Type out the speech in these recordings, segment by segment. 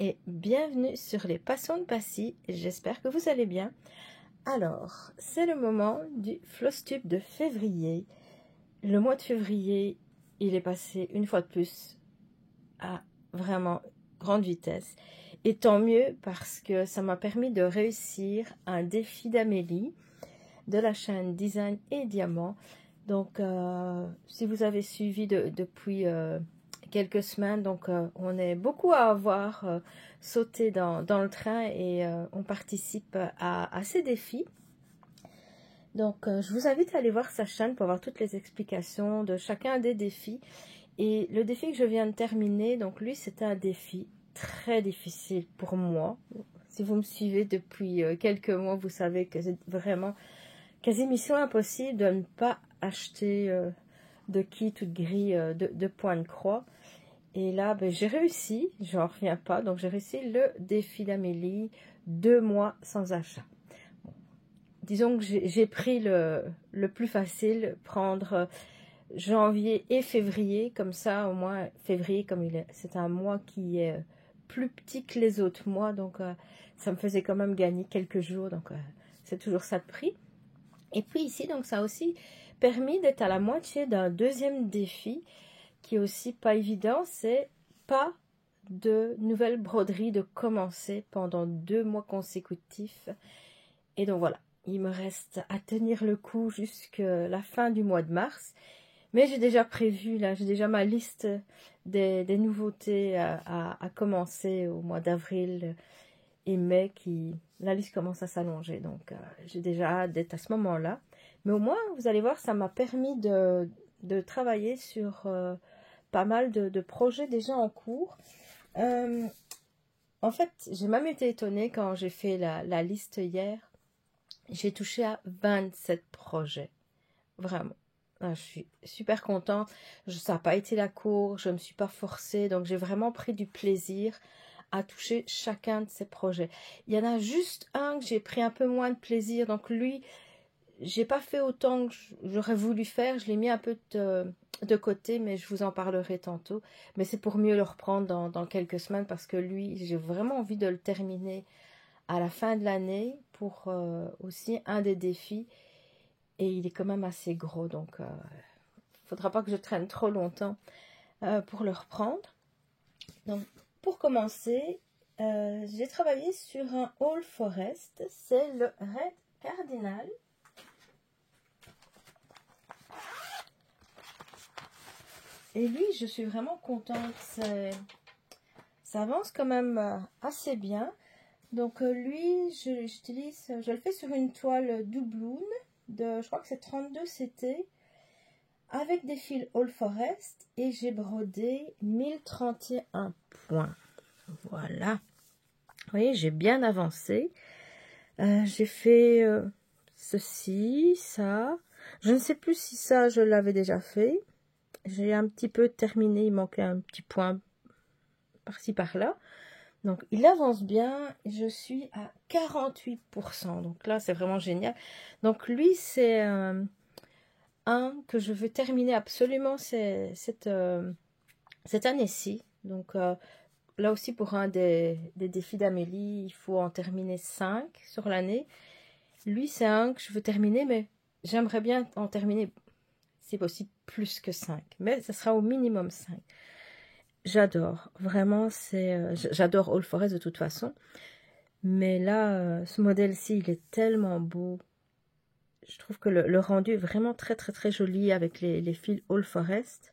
et bienvenue sur les Passions de Passy, j'espère que vous allez bien. Alors, c'est le moment du Flosstube de février. Le mois de février, il est passé une fois de plus à vraiment grande vitesse. Et tant mieux parce que ça m'a permis de réussir un défi d'Amélie de la chaîne Design et Diamant. Donc, si vous avez suivi depuis quelques semaines, donc on est beaucoup à avoir sauté dans le train et on participe à ces défis. Donc, je vous invite à aller voir sa chaîne pour avoir toutes les explications de chacun des défis. Et le défi que je viens de terminer, donc lui, c'était un défi très difficile pour moi. Si vous me suivez depuis quelques mois, vous savez que c'est vraiment quasi mission impossible de ne pas acheter de kit ou de grille de points de croix. Et là, ben, j'ai réussi, j'en reviens pas. Donc, j'ai réussi le défi d'Amélie, 2 mois sans achat. Bon. Disons que j'ai pris le plus facile, prendre janvier et février. Comme ça, au moins, février, comme c'est un mois qui est plus petit que les autres mois. Donc, ça me faisait quand même gagner quelques jours. Donc, c'est toujours ça de prix. Et puis ici, donc, ça a aussi permis d'être à la moitié d'un deuxième défi qui est aussi pas évident, c'est pas de nouvelles broderies de commencer pendant 2 mois consécutifs. Et donc voilà, il me reste à tenir le coup jusqu'à la fin du mois de mars. Mais j'ai déjà prévu, là, j'ai déjà ma liste des nouveautés à commencer au mois d'avril et mai, la liste commence à s'allonger. Donc j'ai déjà hâte d'être à ce moment-là. Mais au moins, vous allez voir, ça m'a permis de travailler sur pas mal de projets déjà en cours. En fait, j'ai même été étonnée quand j'ai fait la liste hier. J'ai touché à 27 projets. Vraiment. Je suis super contente. Ça n'a pas été la cour, je ne me suis pas forcée. Donc, j'ai vraiment pris du plaisir à toucher chacun de ces projets. Il y en a juste un que j'ai pris un peu moins de plaisir. Donc, lui, j'ai pas fait autant que j'aurais voulu faire. Je l'ai mis un peu de côté, mais je vous en parlerai tantôt. Mais c'est pour mieux le reprendre dans quelques semaines parce que lui, j'ai vraiment envie de le terminer à la fin de l'année pour aussi un des défis. Et il est quand même assez gros, donc il ne faudra pas que je traîne trop longtemps pour le reprendre. Donc, pour commencer, j'ai travaillé sur un All Forest. C'est le Red Cardinal. Et lui, je suis vraiment contente. Ça avance quand même assez bien. Donc lui, je le fais sur une toile doubloon je crois que c'est 32 CT avec des fils All Forest et j'ai brodé 1031 points. Voilà. Vous voyez, j'ai bien avancé. J'ai fait ceci, ça. Je ne sais plus si ça, je l'avais déjà fait. J'ai un petit peu terminé, il manquait un petit point par-ci par-là. Donc, il avance bien. Je suis à 48%. Donc là, c'est vraiment génial. Donc, lui, c'est un que je veux terminer absolument cette année-ci. Donc, là aussi, pour un des défis d'Amélie, il faut en terminer 5 sur l'année. Lui, c'est un que je veux terminer, mais j'aimerais bien en terminer, si possible, plus que 5. Mais ça sera au minimum 5. J'adore, vraiment, j'adore All Forest de toute façon. Mais là, ce modèle-ci, il est tellement beau. Je trouve que le rendu est vraiment très, très, très joli avec les fils All Forest.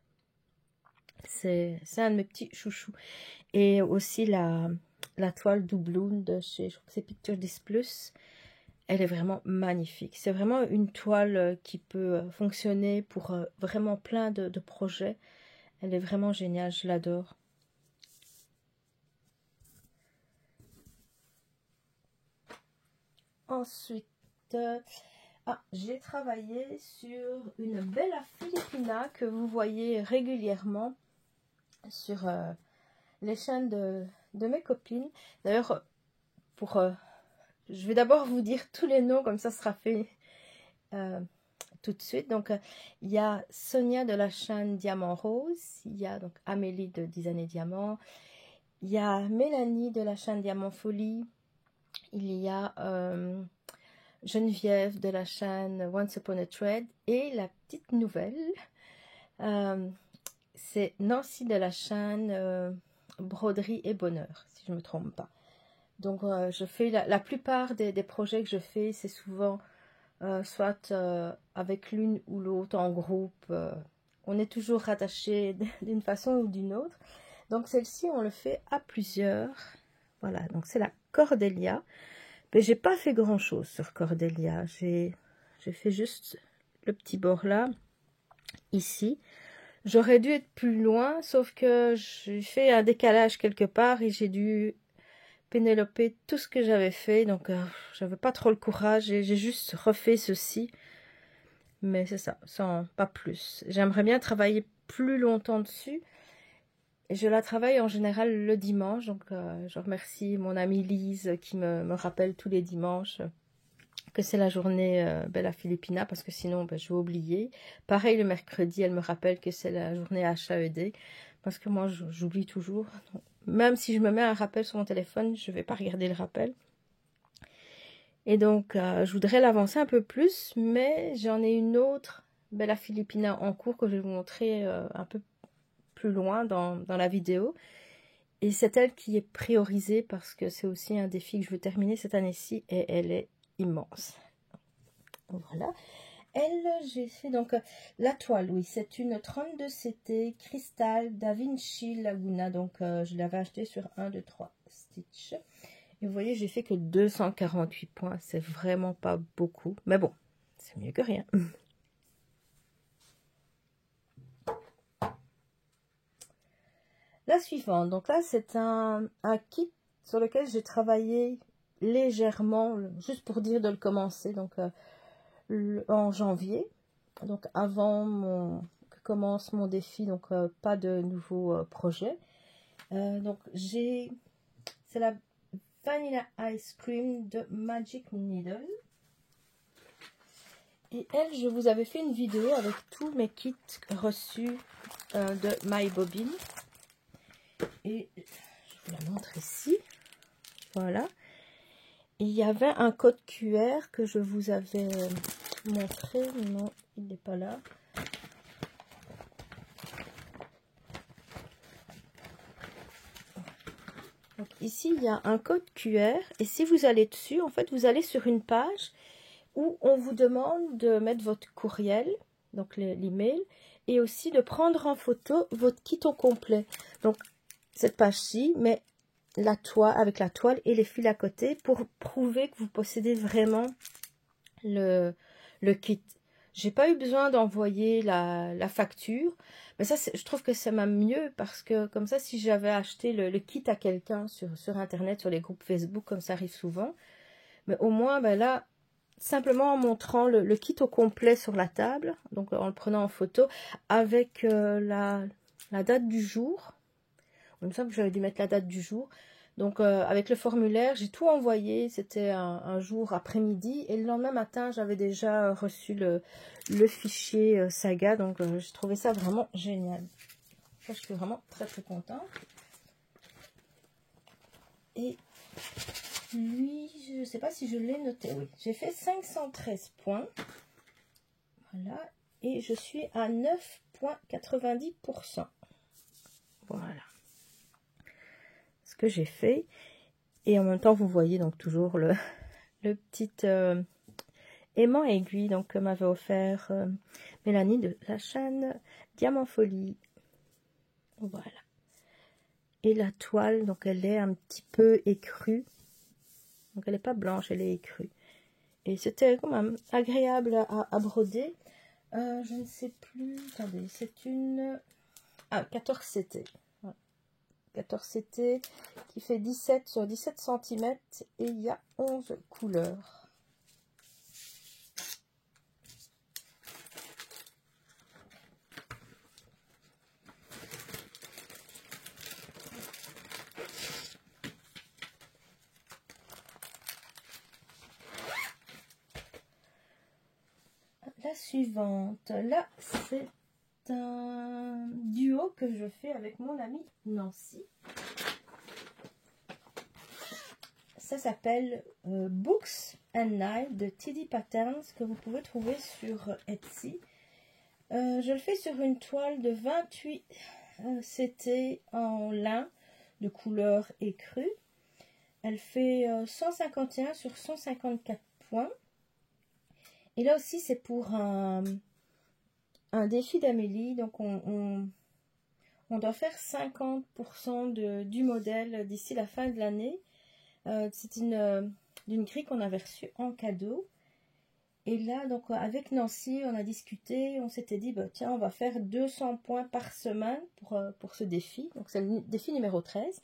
C'est un de mes petits chouchous. Et aussi la toile doubloon de chez, je crois que c'est Picture Disc Plus. Elle est vraiment magnifique. C'est vraiment une toile qui peut fonctionner pour vraiment plein de projets. Elle est vraiment géniale, je l'adore. Ensuite, j'ai travaillé sur une Bella Filipina que vous voyez régulièrement sur les chaînes de mes copines. D'ailleurs, je vais d'abord vous dire tous les noms, comme ça sera fait tout de suite. Donc, il y a Sonia de la chaîne Diamant Rose, il y a donc Amélie de Design et Diamant, Il y a Mélanie de la chaîne Diamant Folie. Il y a Geneviève de la chaîne Once Upon a Thread. Et la petite nouvelle, c'est Nancy de la chaîne Broderie et Bonheur, si je ne me trompe pas. Donc, je fais la plupart des projets que je fais, c'est souvent soit avec l'une ou l'autre en groupe. On est toujours rattaché d'une façon ou d'une autre. Donc, celle-ci, on le fait à plusieurs. Voilà, donc c'est la Cordélia. Mais j'ai pas fait grand-chose sur Cordélia. J'ai fait juste le petit bord là, ici. J'aurais dû être plus loin, sauf que j'ai fait un décalage quelque part et j'ai dû pénéloper tout ce que j'avais fait. Donc, j'avais pas trop le courage et j'ai juste refait ceci. Mais c'est ça, sans pas plus. J'aimerais bien travailler plus longtemps dessus. Et je la travaille en général le dimanche. Donc, je remercie mon amie Lise qui me rappelle tous les dimanches que c'est la journée Bella Filipina, parce que sinon je vais oublier. Pareil, le mercredi, elle me rappelle que c'est la journée HAED, parce que moi j'oublie toujours. Même si je me mets un rappel sur mon téléphone, je ne vais pas regarder le rappel. Et donc je voudrais l'avancer un peu plus, mais j'en ai une autre Bella Filipina en cours que je vais vous montrer un peu plus loin dans la vidéo. Et c'est elle qui est priorisée parce que c'est aussi un défi que je veux terminer cette année-ci et elle est immense. Voilà. Elle, j'ai fait donc la toile, oui, c'est une 32 CT Cristal Da Vinci Laguna. Donc, je l'avais acheté sur 1, 2, 3 Stitch. Et vous voyez, j'ai fait que 248 points. C'est vraiment pas beaucoup. Mais bon, c'est mieux que rien. La suivante, donc là, c'est un kit sur lequel j'ai travaillé légèrement, juste pour dire de le commencer, donc en janvier, donc avant que commence mon défi, donc pas de nouveaux projets. Donc c'est la Vanilla Ice Cream de Magic Needle. Et elle, je vous avais fait une vidéo avec tous mes kits reçus de My Bobbin. Et je vous la montre ici. Voilà. Et il y avait un code QR que je vous avais montré. Non, il n'est pas là. Donc ici, il y a un code QR. Et si vous allez dessus, en fait, vous allez sur une page où on vous demande de mettre votre courriel, donc l'email, et aussi de prendre en photo votre kit au complet. Donc, cette page-ci, mais la toile, avec la toile et les fils à côté pour prouver que vous possédez vraiment le kit. J'ai pas eu besoin d'envoyer la facture, mais ça, je trouve que c'est même mieux parce que comme ça, si j'avais acheté le kit à quelqu'un sur Internet, sur les groupes Facebook, comme ça arrive souvent, mais au moins, ben là, simplement en montrant le kit au complet sur la table, donc en le prenant en photo, avec la date du jour. Il me semble que j'avais dû mettre la date du jour. Donc, avec le formulaire, j'ai tout envoyé. C'était un jour après-midi. Et le lendemain matin, j'avais déjà reçu le fichier Saga. Donc, j'ai trouvé ça vraiment génial. Ça, je suis vraiment très, très contente. Et lui, je ne sais pas si je l'ai noté. Oui, j'ai fait 513 points. Voilà. Et je suis à 9,90%. Voilà ce que j'ai fait. Et en même temps, vous voyez donc toujours le petit aimant aiguille donc, que m'avait offert Mélanie de la chaîne Diamant Folie. Voilà. Et la toile, donc elle est un petit peu écrue. Donc elle n'est pas blanche, elle est écrue. Et c'était quand même agréable à broder. Je ne sais plus. Attendez, c'est une 14 CT. 14 CT qui fait 17 sur 17 cm et il y a 11 couleurs. La suivante, là c'est un duo que je fais avec mon amie Nancy. ça s'appelle Books and Night de TD Patterns, que vous pouvez trouver sur Etsy. Je le fais sur une toile de 28 CT en lin de couleur écrue. Elle fait 151 sur 154 points. Et là aussi, c'est pour un défi d'Amélie. Donc, on doit faire 50% du modèle d'ici la fin de l'année. C'est d'une grille qu'on avait reçue en cadeau. Et là, donc, avec Nancy, on a discuté. On s'était dit, bah, tiens, on va faire 200 points par semaine pour ce défi. Donc, c'est le défi numéro 13.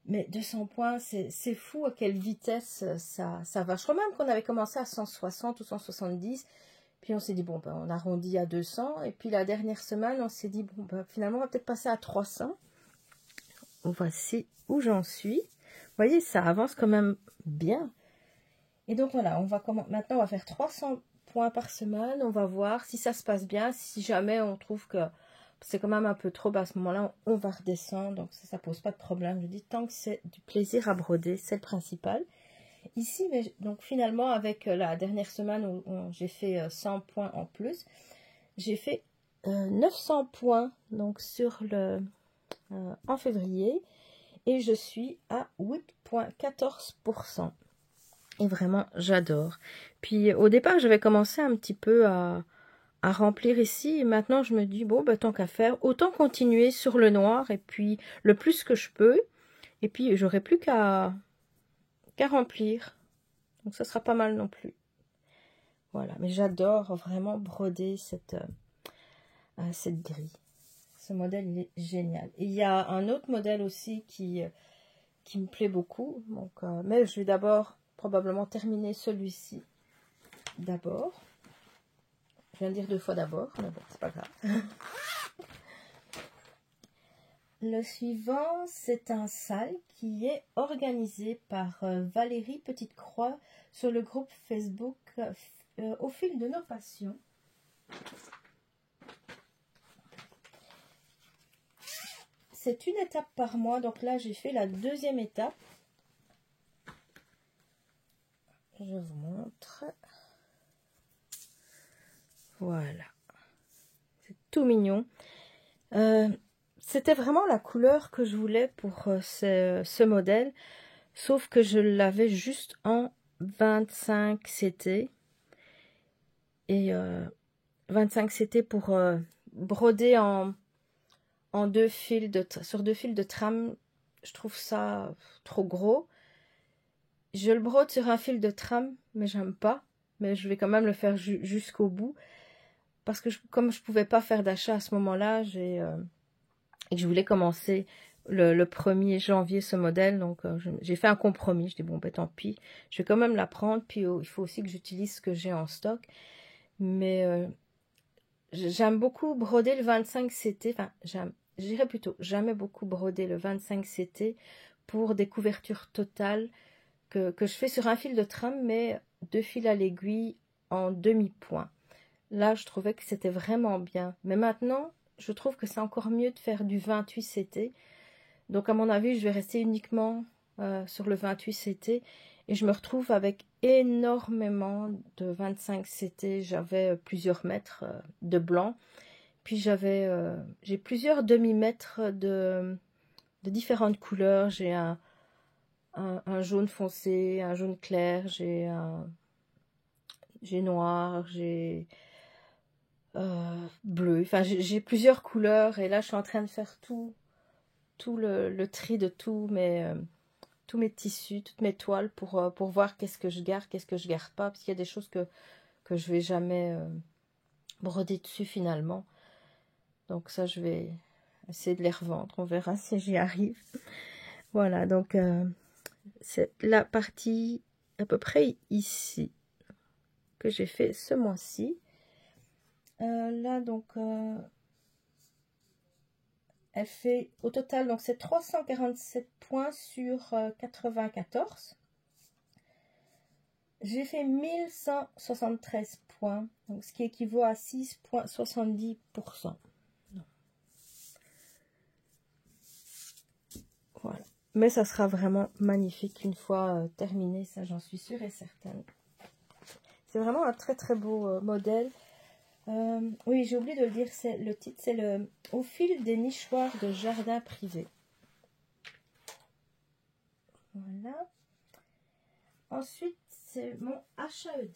Mais 200 points, c'est fou à quelle vitesse ça va. Je crois même qu'on avait commencé à 160 ou 170. Puis on s'est dit, bon, ben, on arrondit à 200. Et puis la dernière semaine, on s'est dit, bon, ben, finalement, on va peut-être passer à 300. Voici où j'en suis. Vous voyez, ça avance quand même bien. Et donc voilà, maintenant, on va faire 300 points par semaine. On va voir si ça se passe bien. Si jamais on trouve que c'est quand même un peu trop, à ce moment-là, on va redescendre. Donc ça pose pas de problème. Je dis, tant que c'est du plaisir à broder, c'est le principal. Ici, mais, donc finalement, avec la dernière semaine où j'ai fait 100 points en plus, j'ai fait 900 points donc en février. Et je suis à 8,14%. Et vraiment, j'adore. Puis au départ, j'avais commencé un petit peu à remplir ici. Et maintenant, je me dis, bon, bah, tant qu'à faire, autant continuer sur le noir. Et puis, le plus que je peux. Et puis, j'aurai plus qu'à remplir. Donc, ça sera pas mal non plus. Voilà. Mais j'adore vraiment broder cette grille. Ce modèle, il est génial. Et il y a un autre modèle aussi qui me plaît beaucoup. Donc, mais je vais d'abord probablement terminer celui-ci. D'abord. Je viens de dire 2 fois d'abord, mais bon, c'est pas grave. Le suivant, c'est un sal qui est organisé par Valérie Petite-Croix sur le groupe Facebook Au fil de nos passions. C'est une étape par mois, donc là j'ai fait la 2e étape. Je vous montre. Voilà. C'est tout mignon. C'était vraiment la couleur que je voulais pour ce modèle. Sauf que je l'avais juste en 25 CT. Et 25 CT pour broder sur 2 fils de trame. Je trouve ça trop gros. Je le brode sur un fil de trame, mais j'aime pas. Mais je vais quand même le faire jusqu'au bout. Parce que comme je pouvais pas faire d'achat à ce moment-là, et que je voulais commencer le 1er janvier ce modèle, donc j'ai fait un compromis. Je dis bon, ben tant pis, je vais quand même la prendre. Puis il faut aussi que j'utilise ce que j'ai en stock. Mais j'aime beaucoup broder le 25 CT. Enfin, je dirais plutôt, j'aimais beaucoup broder le 25 CT pour des couvertures totales que je fais sur un fil de trame, mais 2 fils à l'aiguille en demi-point. Là, je trouvais que c'était vraiment bien. Mais maintenant, je trouve que c'est encore mieux de faire du 28 CT. Donc, à mon avis, je vais rester uniquement sur le 28 CT. Et je me retrouve avec énormément de 25 CT. J'avais plusieurs mètres de blanc. Puis, j'ai plusieurs demi-mètres de différentes couleurs. J'ai un jaune foncé, un jaune clair. J'ai noir, j'ai bleu, enfin j'ai plusieurs couleurs et là je suis en train de faire tout le tri de tous mes tissus, toutes mes toiles pour voir qu'est-ce que je garde pas, parce qu'il y a des choses que je vais jamais broder dessus finalement. Donc ça, je vais essayer de les revendre, on verra si j'y arrive. Voilà, donc c'est la partie à peu près ici que j'ai fait ce mois-ci. Là, donc, elle fait au total, donc c'est 347 points sur 94. J'ai fait 1173 points, donc ce qui équivaut à 6,70%. Voilà. Mais ça sera vraiment magnifique une fois terminé, ça j'en suis sûre et certaine. C'est vraiment un très très beau modèle. Oui, j'ai oublié de le dire, le titre c'est le Au fil des nichoirs de jardin privé. Voilà. Ensuite, c'est mon HAED.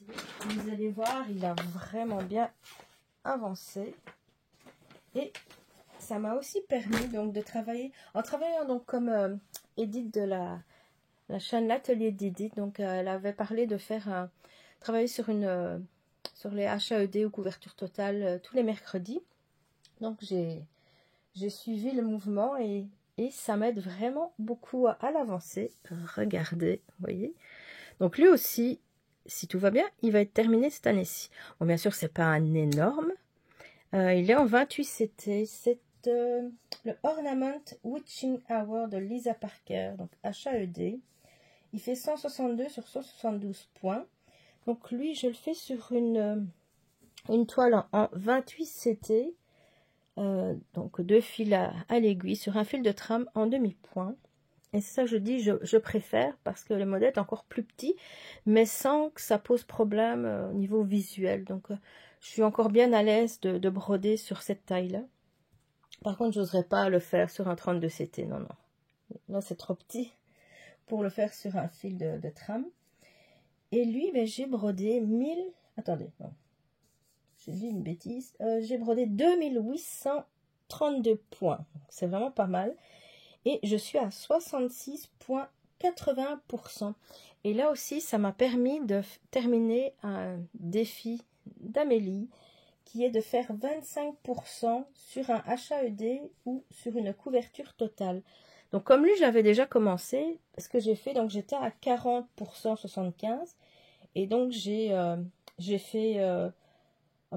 Vous allez voir, il a vraiment bien avancé. Et ça m'a aussi permis donc de travailler, en travaillant donc comme Edith de la chaîne L'Atelier d'Edith. Donc elle avait parlé de faire travailler sur les HAED ou couverture totale tous les mercredis. Donc j'ai suivi le mouvement et ça m'aide vraiment beaucoup à l'avancée. Regardez, vous voyez. Donc lui aussi, si tout va bien, il va être terminé cette année-ci. Bon, bien sûr, c'est pas un énorme. Il est en 28 CT. C'est le Ornament Witching Hour de Lisa Parker, donc HAED. Il fait 162 sur 172 points. Donc lui, je le fais sur une toile en 28 CT. Donc 2 fils à l'aiguille sur un fil de trame en demi-point. Et c'est ça que je dis, je préfère parce que le modèle est encore plus petit, mais sans que ça pose problème au niveau visuel. Donc je suis encore bien à l'aise de broder sur cette taille-là. Par contre, j'oserais pas le faire sur un 32 CT, non, non. Là, c'est trop petit pour le faire sur un fil de trame. Et lui, ben, j'ai brodé 1000... Attendez, non. J'ai dit une bêtise. J'ai brodé 2832 points. C'est vraiment pas mal. Et je suis à 66,80%. Et là aussi, ça m'a permis de terminer un défi d'Amélie qui est de faire 25% sur un HAED ou sur une couverture totale. Donc comme lui, j'avais déjà commencé, ce que j'ai fait, donc j'étais à 40%, 75%. Et donc j'ai fait à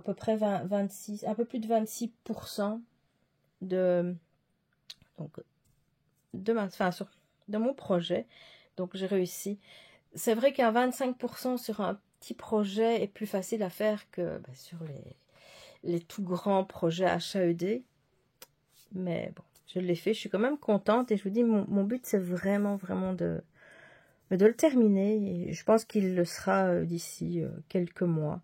peu près 26, un peu plus de 26% de mon projet. Donc j'ai réussi. C'est vrai qu'un 25% sur un petit projet est plus facile à faire que sur les tout grands projets HAED. Mais bon, je l'ai fait. Je suis quand même contente. Et je vous dis, mon but, c'est vraiment de le terminer. Et je pense qu'il le sera d'ici quelques mois.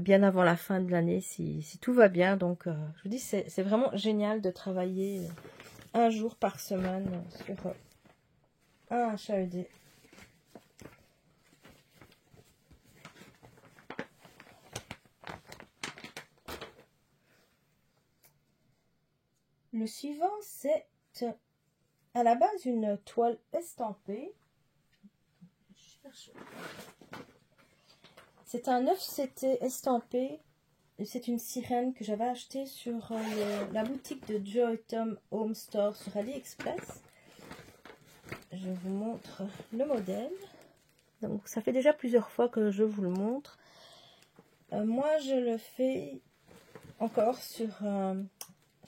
Bien avant la fin de l'année, si tout va bien. Donc, je vous dis, c'est vraiment génial de travailler un jour par semaine sur un HAED. Le suivant, c'est à la base une toile estampée. C'est un 9 CT estampé. C'est une sirène que j'avais achetée sur la boutique de Joy Tom Home Store sur AliExpress. Je vous montre le modèle. Donc ça fait déjà plusieurs fois que je vous le montre. Moi je le fais encore sur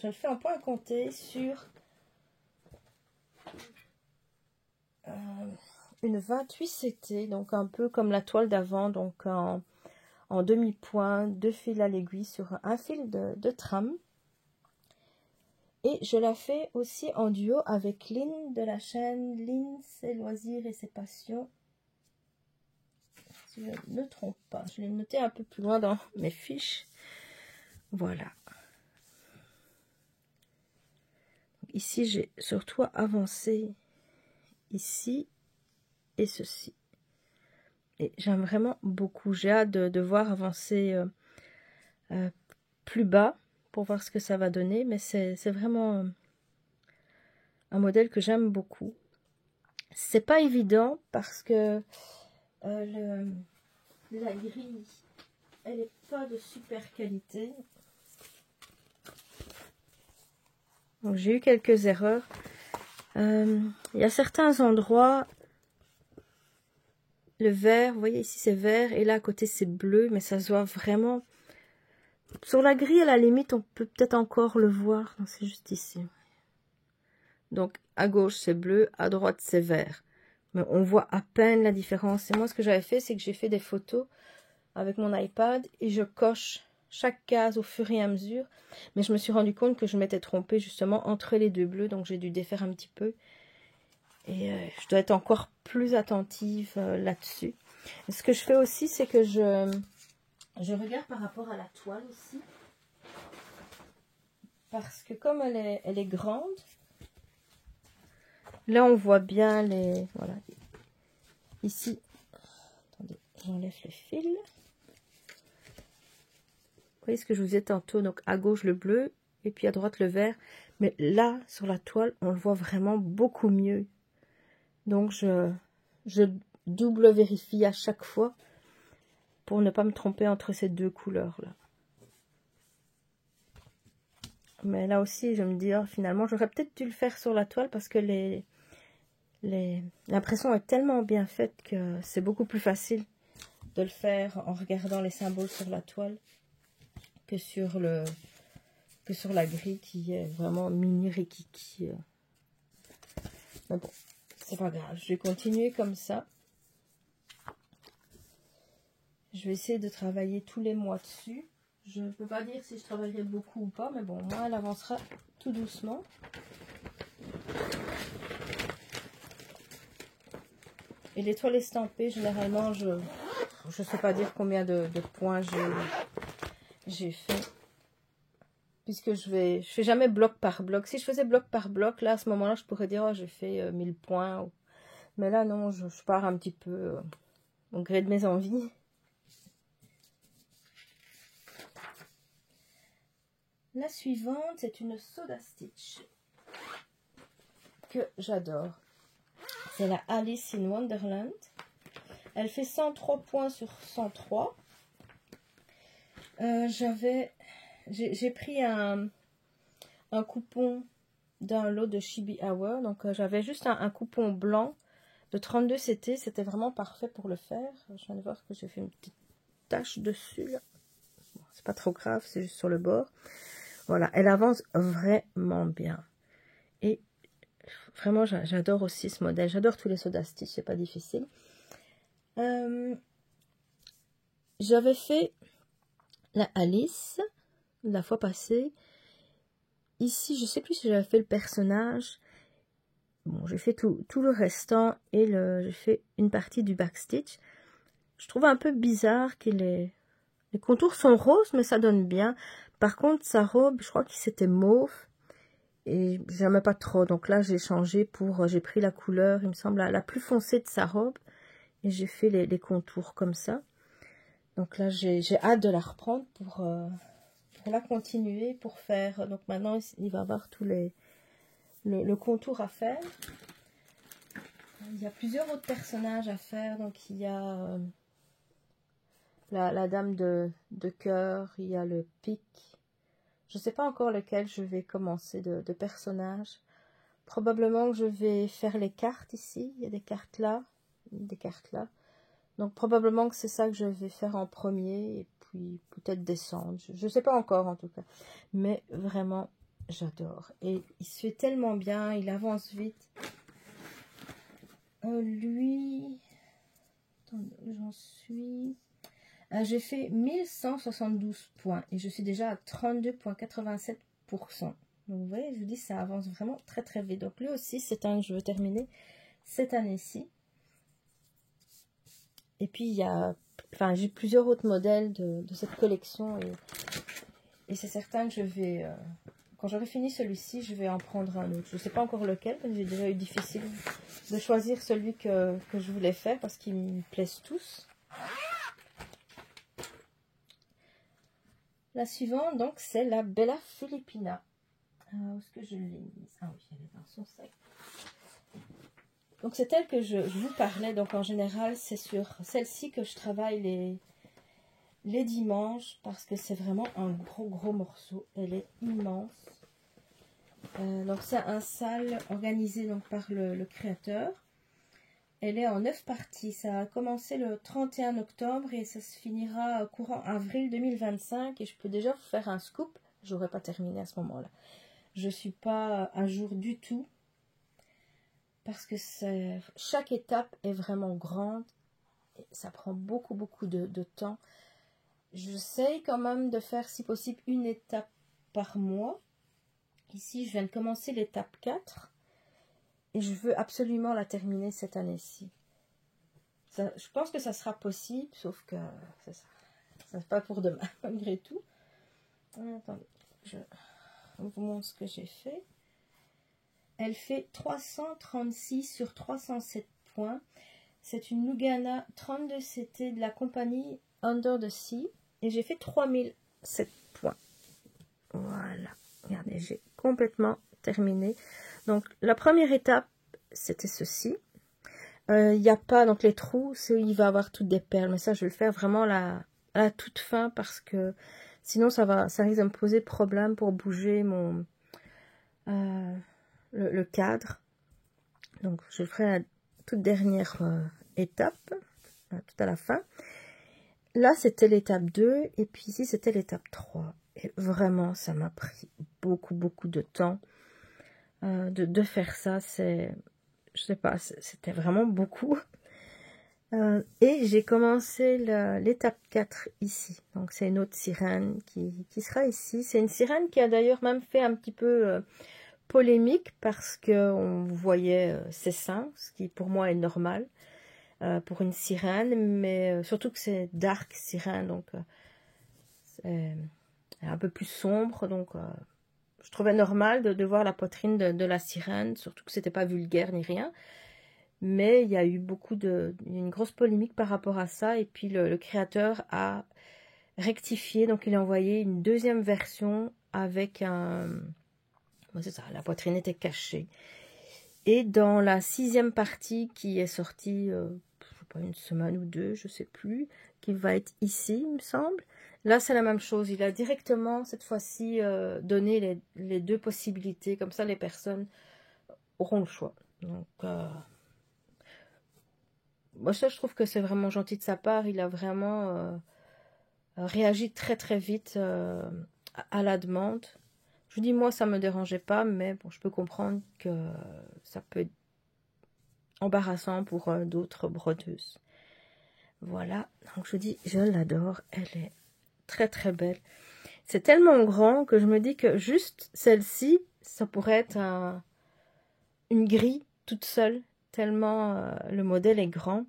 je le fais en point compté sur une 28 CT, donc un peu comme la toile d'avant, donc en demi-point, 2 fils à l'aiguille sur un fil de trame. Et je la fais aussi en duo avec Lynn de la chaîne Lynn, ses loisirs et ses passions. Si je ne me trompe pas, je l'ai noté un peu plus loin dans mes fiches. Voilà. Ici, j'ai surtout avancé ici et ceci. Et j'aime vraiment beaucoup. J'ai hâte de voir avancer plus bas pour voir ce que ça va donner. Mais c'est vraiment un modèle que j'aime beaucoup. C'est pas évident parce que la grille, elle n'est pas de super qualité. Donc j'ai eu quelques erreurs. Il y a certains endroits, le vert, vous voyez ici c'est vert et là à côté c'est bleu, mais ça se voit vraiment. Sur la grille à la limite on peut peut-être encore le voir, c'est juste ici. Donc à gauche c'est bleu, à droite c'est vert. Mais on voit à peine la différence. Et moi ce que j'avais fait, c'est que j'ai fait des photos avec mon iPad et je coche chaque case au fur et à mesure. Mais je me suis rendu compte que je m'étais trompée justement entre les deux bleus, donc j'ai dû défaire un petit peu. Et je dois être encore plus attentive là-dessus. Ce que je fais aussi, c'est que je regarde par rapport à la toile aussi. Parce que comme elle est grande, là on voit bien les... Voilà. Ici, attendez, j'enlève le fil. Vous voyez ce que je vous ai tantôt, donc à gauche le bleu et puis à droite le vert. Mais là, sur la toile, on le voit vraiment beaucoup mieux. Donc je double vérifie à chaque fois pour ne pas me tromper entre ces deux couleurs-là. Mais là aussi, je me dis, oh, finalement, j'aurais peut-être dû le faire sur la toile parce que l'impression est tellement bien faite que c'est beaucoup plus facile de le faire en regardant les symboles sur la toile que sur la grille qui est vraiment mini rikiki. Mais bon, c'est pas grave, je vais continuer comme ça. Je vais essayer de travailler tous les mois dessus. Je ne peux pas dire si je travaillerai beaucoup ou pas, mais bon, moi, elle avancera tout doucement. Et les toiles estampées, généralement, je ne sais pas dire combien de points j'ai fait. Puisque je fais jamais bloc par bloc. Si je faisais bloc par bloc, là, à ce moment-là, je pourrais dire, oh, j'ai fait 1000 points. Mais là, non, je pars un petit peu au gré de mes envies. La suivante, c'est une Soda Stitch que j'adore. C'est la Alice in Wonderland. Elle fait 103 points sur 103. J'ai pris un coupon d'un lot de Chibi Hour. Donc, j'avais juste un coupon blanc de 32 CT. C'était vraiment parfait pour le faire. Je viens de voir que j'ai fait une petite tache dessus. Bon, c'est pas trop grave, c'est juste sur le bord. Voilà, elle avance vraiment bien. Et vraiment, j'adore aussi ce modèle. J'adore tous les Soda Stitch, c'est pas difficile. J'avais fait la Alice la fois passée. Ici, je sais plus si j'avais fait le personnage. Bon, j'ai fait tout le restant et j'ai fait une partie du backstitch. Je trouve un peu bizarre que les contours sont roses, mais ça donne bien. Par contre, sa robe, je crois que c'était mauve. Et j'aimais pas trop. Donc là, j'ai changé j'ai pris la couleur, il me semble, la plus foncée de sa robe. Et j'ai fait les contours comme ça. Donc là, j'ai hâte de la reprendre pour la continuer, pour faire... Donc maintenant, il va avoir tous le contour à faire. Il y a plusieurs autres personnages à faire. Donc il y a la dame de cœur, il y a le pic. Je ne sais pas encore lequel je vais commencer de personnage. Probablement que je vais faire les cartes ici. Il y a des cartes là, des cartes là. Donc probablement que c'est ça que je vais faire en premier. Et puis peut-être descendre. Je ne sais pas encore en tout cas. Mais vraiment, j'adore. Et il se fait tellement bien. Il avance vite. Lui... Attendez, j'en suis... j'ai fait 1172 points et je suis déjà à 32,87%. Donc vous voyez, je vous dis, ça avance vraiment très très vite. Donc lui aussi, c'est un que je veux terminer cette année-ci. Et puis il y a, enfin j'ai plusieurs autres modèles de cette collection et c'est certain que je vais, quand j'aurai fini celui-ci, je vais en prendre un autre. Je ne sais pas encore lequel, parce que j'ai déjà eu difficile de choisir celui que je voulais faire parce qu'ils me plaisent tous. La suivante, donc, c'est la Bella Filipina. Où est-ce que je l'ai mise? Ah oui, elle est dans son sac. Donc, c'est elle que je vous parlais. Donc, en général, c'est sur celle-ci que je travaille les dimanches parce que c'est vraiment un gros morceau. Elle est immense. Donc, c'est un sale organisé donc, par le créateur. Elle est en 9 parties. Ça a commencé le 31 octobre et ça se finira courant avril 2025. Et je peux déjà vous faire un scoop. Je n'aurai pas terminé à ce moment-là. Je ne suis pas à jour du tout. Parce que chaque étape est vraiment grande. Et ça prend beaucoup de temps. J'essaye quand même de faire si possible une étape par mois. Ici, je viens de commencer l'étape 4. et je veux absolument la terminer cette année-ci. Je pense que ça sera possible, sauf que ça n'est pas pour demain, malgré tout. Attendez, je vous montre ce que j'ai fait. Elle fait 336 sur 307 points. C'est une Lugana 32 CT de la compagnie Under the Sea. Et j'ai fait 3007 points. Voilà. Regardez, j'ai complètement terminé. Donc, la première étape, c'était ceci. Il n'y a pas, donc les trous, c'est où il va avoir toutes des perles. Mais ça, je vais le faire vraiment à la toute fin parce que sinon, ça risque de me poser problème pour bouger le cadre. Donc, je le ferai à la toute dernière étape, tout à la fin. Là, c'était l'étape 2 et puis ici, c'était l'étape 3. Et vraiment, ça m'a pris beaucoup de temps de faire ça. Je sais pas, c'était vraiment beaucoup. Et j'ai commencé l'étape 4 ici. Donc, c'est une autre sirène qui sera ici. C'est une sirène qui a d'ailleurs même fait un petit peu polémique parce qu'on voyait ses seins, ce qui pour moi est normal pour une sirène, mais surtout que c'est dark sirène, donc c'est un peu plus sombre, donc je trouvais normal de voir la poitrine de la sirène, surtout que c'était pas vulgaire ni rien, mais il y a eu une grosse polémique par rapport à ça, et puis le créateur a rectifié, donc il a envoyé une deuxième version avec c'est ça, la poitrine était cachée. Et dans la 6e partie qui est sortie, je sais pas, une semaine ou 2, je sais plus, qui va être ici, il me semble. Là, c'est la même chose. Il a directement, cette fois-ci, donné les 2 possibilités. Comme ça, les personnes auront le choix. Donc, moi, ça, je trouve que c'est vraiment gentil de sa part. Il a vraiment réagi très vite à la demande. Je vous dis, moi, ça me dérangeait pas, mais bon, je peux comprendre que ça peut être embarrassant pour d'autres brodeuses. Voilà, donc je vous dis, je l'adore, elle est très belle. C'est tellement grand que je me dis que juste celle-ci, ça pourrait être une grille toute seule, tellement le modèle est grand.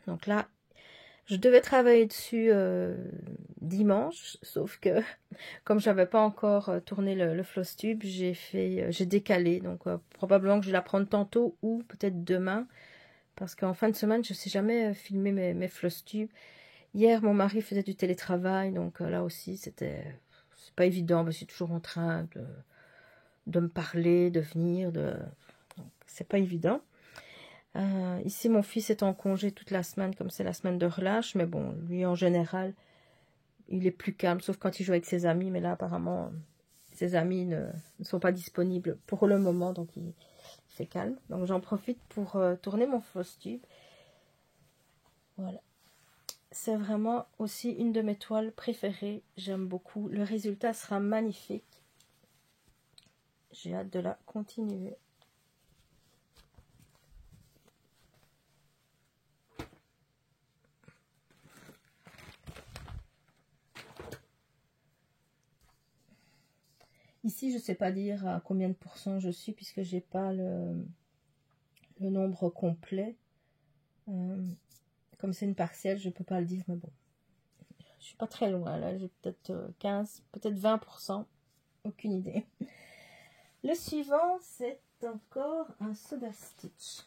Donc là, je devais travailler dessus dimanche, sauf que comme j'avais pas encore tourné le floss tube, j'ai décalé. Donc probablement que je vais la prendre tantôt ou peut-être demain. Parce qu'en fin de semaine, je ne sais jamais filmer mes floss tubes. Hier, mon mari faisait du télétravail, donc là aussi, c'est pas évident. Je suis toujours en train de me parler, de venir, c'est pas évident. Ici, mon fils est en congé toute la semaine, comme c'est la semaine de relâche. Mais bon, lui, en général, il est plus calme, sauf quand il joue avec ses amis. Mais là, apparemment, ses amis ne sont pas disponibles pour le moment, donc il fait calme. Donc, j'en profite pour tourner mon floss tube. Voilà. C'est vraiment aussi une de mes toiles préférées. J'aime beaucoup. Le résultat sera magnifique. J'ai hâte de la continuer. Ici, je ne sais pas dire à combien de pourcents je suis puisque j'ai pas le nombre complet. Comme c'est une partielle, je ne peux pas le dire, mais bon. Je suis pas très loin, là. J'ai peut-être 15, peut-être 20%. Aucune idée. Le suivant, c'est encore un Soda Stitch.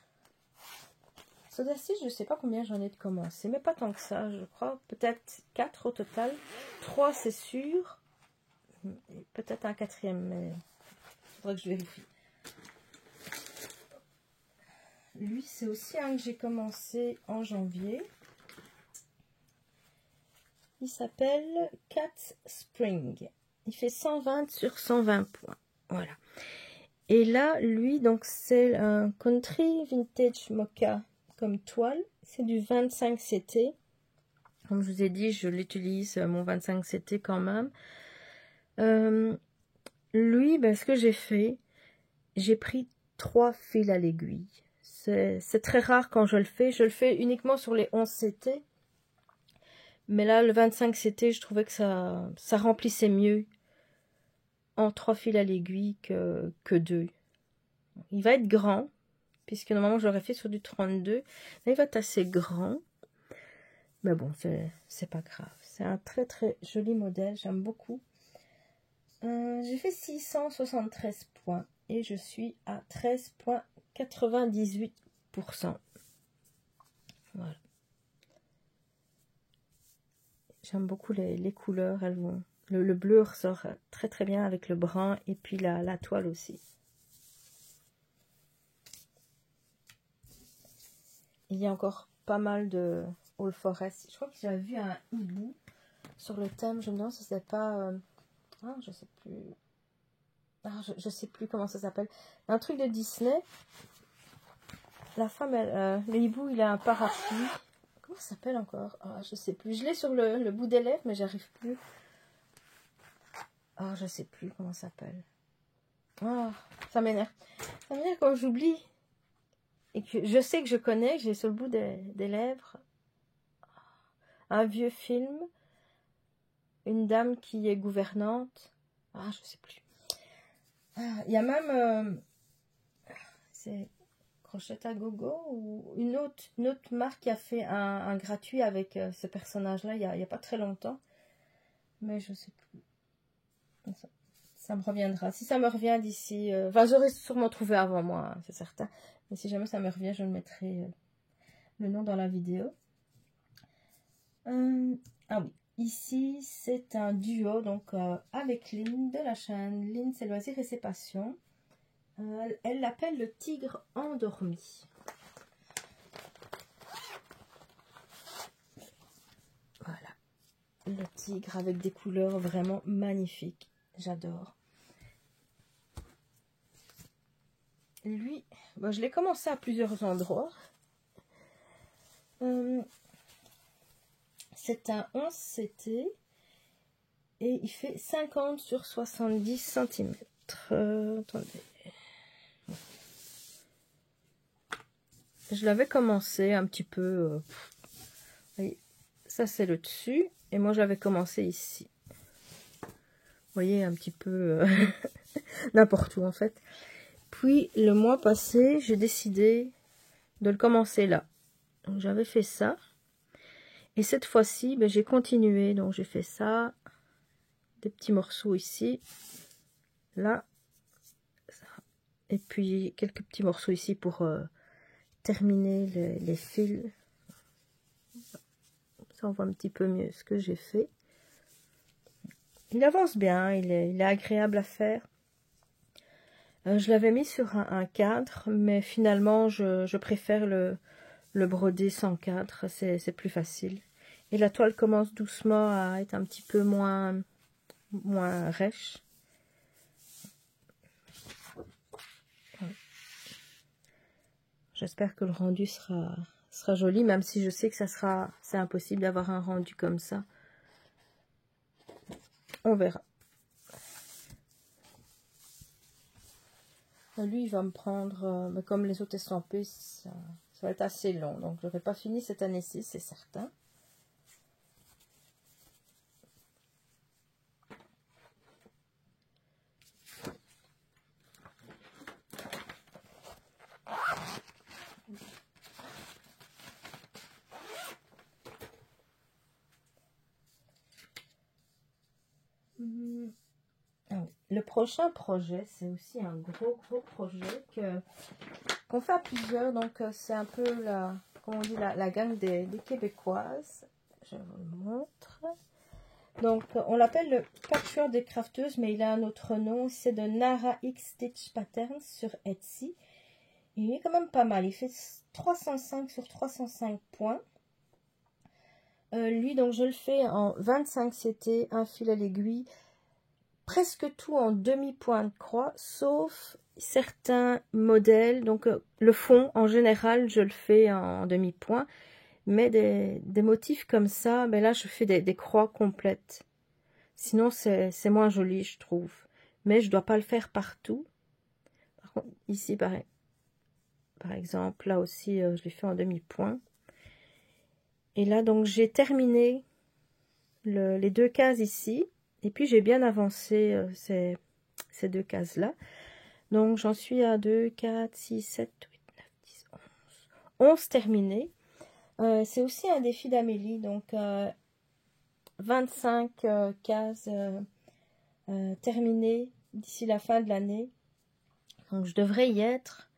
Soda Stitch, je ne sais pas combien j'en ai de commencer, mais pas tant que ça, je crois. Peut-être 4 au total. 3, c'est sûr. Peut-être un 4e, mais il faudrait que je vérifie. Lui, c'est aussi un que j'ai commencé en janvier. Il s'appelle Cat Spring. Il fait 120 sur 120 points. Voilà. Et là, lui, donc c'est un Country Vintage Mocha comme toile. C'est du 25 CT. Comme je vous ai dit, je l'utilise, mon 25 CT quand même. Lui, ben, ce que j'ai fait, j'ai pris 3 fils à l'aiguille. C'est très rare quand je le fais uniquement sur les 11 CT. Mais là, le 25 CT, je trouvais que ça remplissait mieux en 3 fils à l'aiguille que 2. Il va être grand, puisque normalement je l'aurais fait sur du 32. Là, il va être assez grand. Mais bon, c'est pas grave. C'est un très très joli modèle, j'aime beaucoup. J'ai fait 673 points et je suis à 13,98%. Voilà. J'aime beaucoup les couleurs, elles vont. Le bleu ressort très très bien avec le brun et puis la toile aussi. Il y a encore pas mal de All Forest. Je crois que j'avais vu un hibou sur le thème. Je me demande si c'était pas... Ah, je sais plus. Ah, je sais plus comment ça s'appelle. Un truc de Disney. La femme, le hibou, il a un parapluie. Comment ça s'appelle encore? Ah, je sais plus. Je l'ai sur le bout des lèvres, mais j'arrive plus. Ah, je sais plus comment ça s'appelle. Ah, ça m'énerve. Ça m'énerve quand j'oublie. Et que je sais que je connais, que j'ai sur le bout des lèvres. Un vieux film. Une dame qui est gouvernante. Ah, je sais plus. Ah, il y a même... c'est Crochette à Gogo ou une autre marque qui a fait un gratuit avec ce personnage-là il y a pas très longtemps. Mais je sais plus. Ça me reviendra. Si ça me revient d'ici... Enfin, j'aurais sûrement trouvé avant moi, hein, c'est certain. Mais si jamais ça me revient, je mettrai le nom dans la vidéo. Ah oui. Ici, c'est un duo donc avec Lynn de la chaîne Lynn, c'est loisirs et ses passions. Elle l'appelle le tigre endormi. Voilà. Le tigre avec des couleurs vraiment magnifiques. J'adore. Lui, bon, je l'ai commencé à plusieurs endroits. C'est un 11 CT et il fait 50 sur 70 cm. Attendez. Je l'avais commencé un petit peu. Ça, c'est le dessus. Et moi, j'avais commencé ici. Vous voyez, un petit peu n'importe où, en fait. Puis, le mois passé, j'ai décidé de le commencer là. Donc, j'avais fait ça. Et cette fois-ci, ben, j'ai continué. Donc, j'ai fait ça. Des petits morceaux ici. Là. Ça. Et puis, quelques petits morceaux ici pour terminer les fils. Ça, on voit un petit peu mieux ce que j'ai fait. Il avance bien, il est agréable à faire. Je l'avais mis sur un cadre, mais finalement, je préfère le broder sans cadre. C'est plus facile. Et la toile commence doucement à être un petit peu moins rêche. J'espère que le rendu sera joli, même si je sais que c'est impossible d'avoir un rendu comme ça. On verra. Lui, il va me prendre, mais comme les autres estampés, ça va être assez long. Donc, je n'aurai pas fini cette année-ci, c'est certain. Le prochain projet, c'est aussi un gros projet qu'on fait à plusieurs. Donc, c'est un peu comment on dit, la gang des Québécoises. Je vous le montre. Donc, on l'appelle le patchwork des crafteuses, mais il a un autre nom. C'est de Nara X Stitch Patterns sur Etsy. Il est quand même pas mal. Il fait 305 sur 305 points. Lui, donc, je le fais en 25 CT, un fil à l'aiguille. Presque tout en demi-point de croix, sauf certains modèles. Donc, le fond, en général, je le fais en demi-point. Mais des motifs comme ça, ben là, je fais des croix complètes. Sinon, c'est moins joli, je trouve. Mais je ne dois pas le faire partout. Par contre, ici, par exemple, là aussi, je l'ai fait en demi-point. Et là, donc, j'ai terminé les deux cases ici. Et puis, j'ai bien avancé ces deux cases-là. Donc, j'en suis à 2, 4, 6, 7, 8, 9, 10, 11 terminés. C'est aussi un défi d'Amélie, donc 25 cases terminées d'ici la fin de l'année. Donc je devrais y être.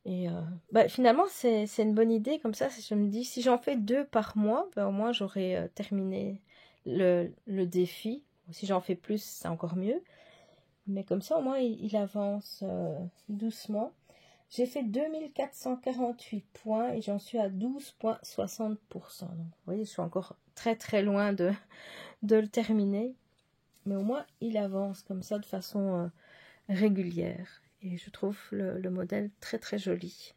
Et finalement, c'est une bonne idée. Comme ça, je me dis, si j'en fais 2 par mois, au moins j'aurai terminé le défi. Si j'en fais plus, c'est encore mieux. Mais comme ça, au moins, il avance doucement. J'ai fait 2448 points et j'en suis à 12,60%. Donc, vous voyez, je suis encore très très loin de le terminer. Mais au moins, il avance comme ça de façon régulière. Et je trouve le modèle très très joli.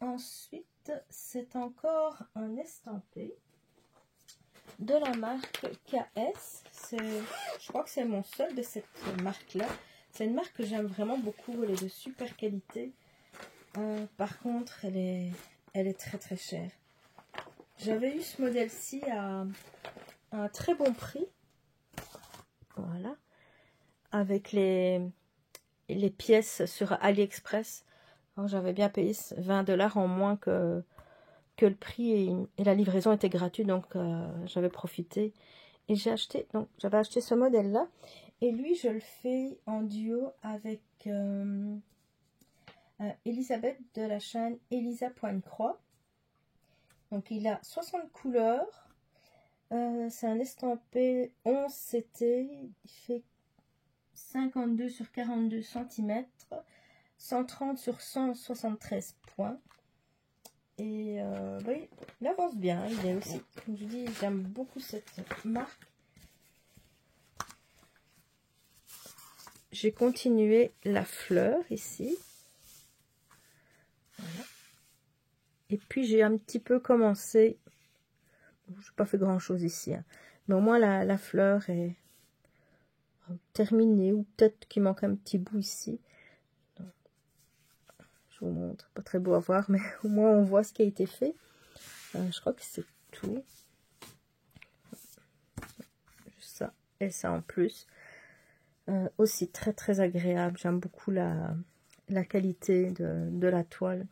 Ensuite, c'est encore un estampé de la marque KS. Je crois que c'est mon seul de cette marque-là. C'est une marque que j'aime vraiment beaucoup. Elle est de super qualité. Par contre, elle est très très chère. J'avais eu ce modèle-ci à un très bon prix. Voilà. Avec les pièces sur AliExpress. J'avais bien payé 20 $ en moins que le prix et la livraison était gratuite, donc j'avais profité et j'avais acheté ce modèle là et lui je le fais en duo avec Elisabeth de la chaîne Elisa Pointe-Croix. Donc il a 60 couleurs, c'est un estampé 11 CT, il fait 52 sur 42 cm, 130 sur 173 points. Et oui, il avance bien. Il est aussi, comme je dis, j'aime beaucoup cette marque. J'ai continué la fleur ici. Voilà. Et puis j'ai un petit peu commencé. Je n'ai pas fait grand chose ici, hein, mais au moins la fleur est terminée, ou peut-être qu'il manque un petit bout ici. Donc, je vous montre, pas très beau à voir, mais au moins on voit ce qui a été fait. Je crois que c'est tout. Juste ça et ça en plus. Aussi très très agréable. J'aime beaucoup la qualité de la toile.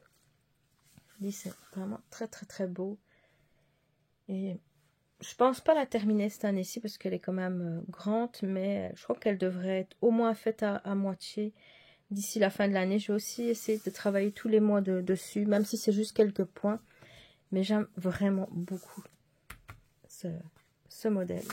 Je dis c'est vraiment très très très beau. Et je pense pas la terminer cette année-ci parce qu'elle est quand même grande, mais je crois qu'elle devrait être au moins faite à moitié d'ici la fin de l'année. Je vais aussi essayer de travailler tous les mois dessus, même si c'est juste quelques points. Mais j'aime vraiment beaucoup ce modèle.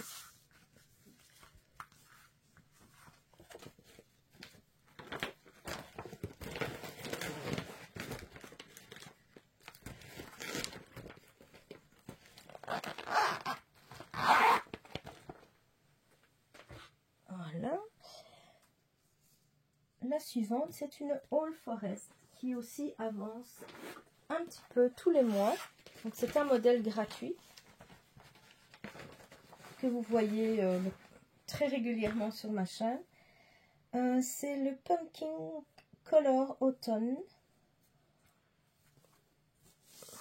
Voilà. La suivante, c'est une All Forest qui aussi avance un petit peu tous les mois. Donc c'est un modèle gratuit que vous voyez très régulièrement sur ma chaîne. C'est le Pumpkin Color Autumn.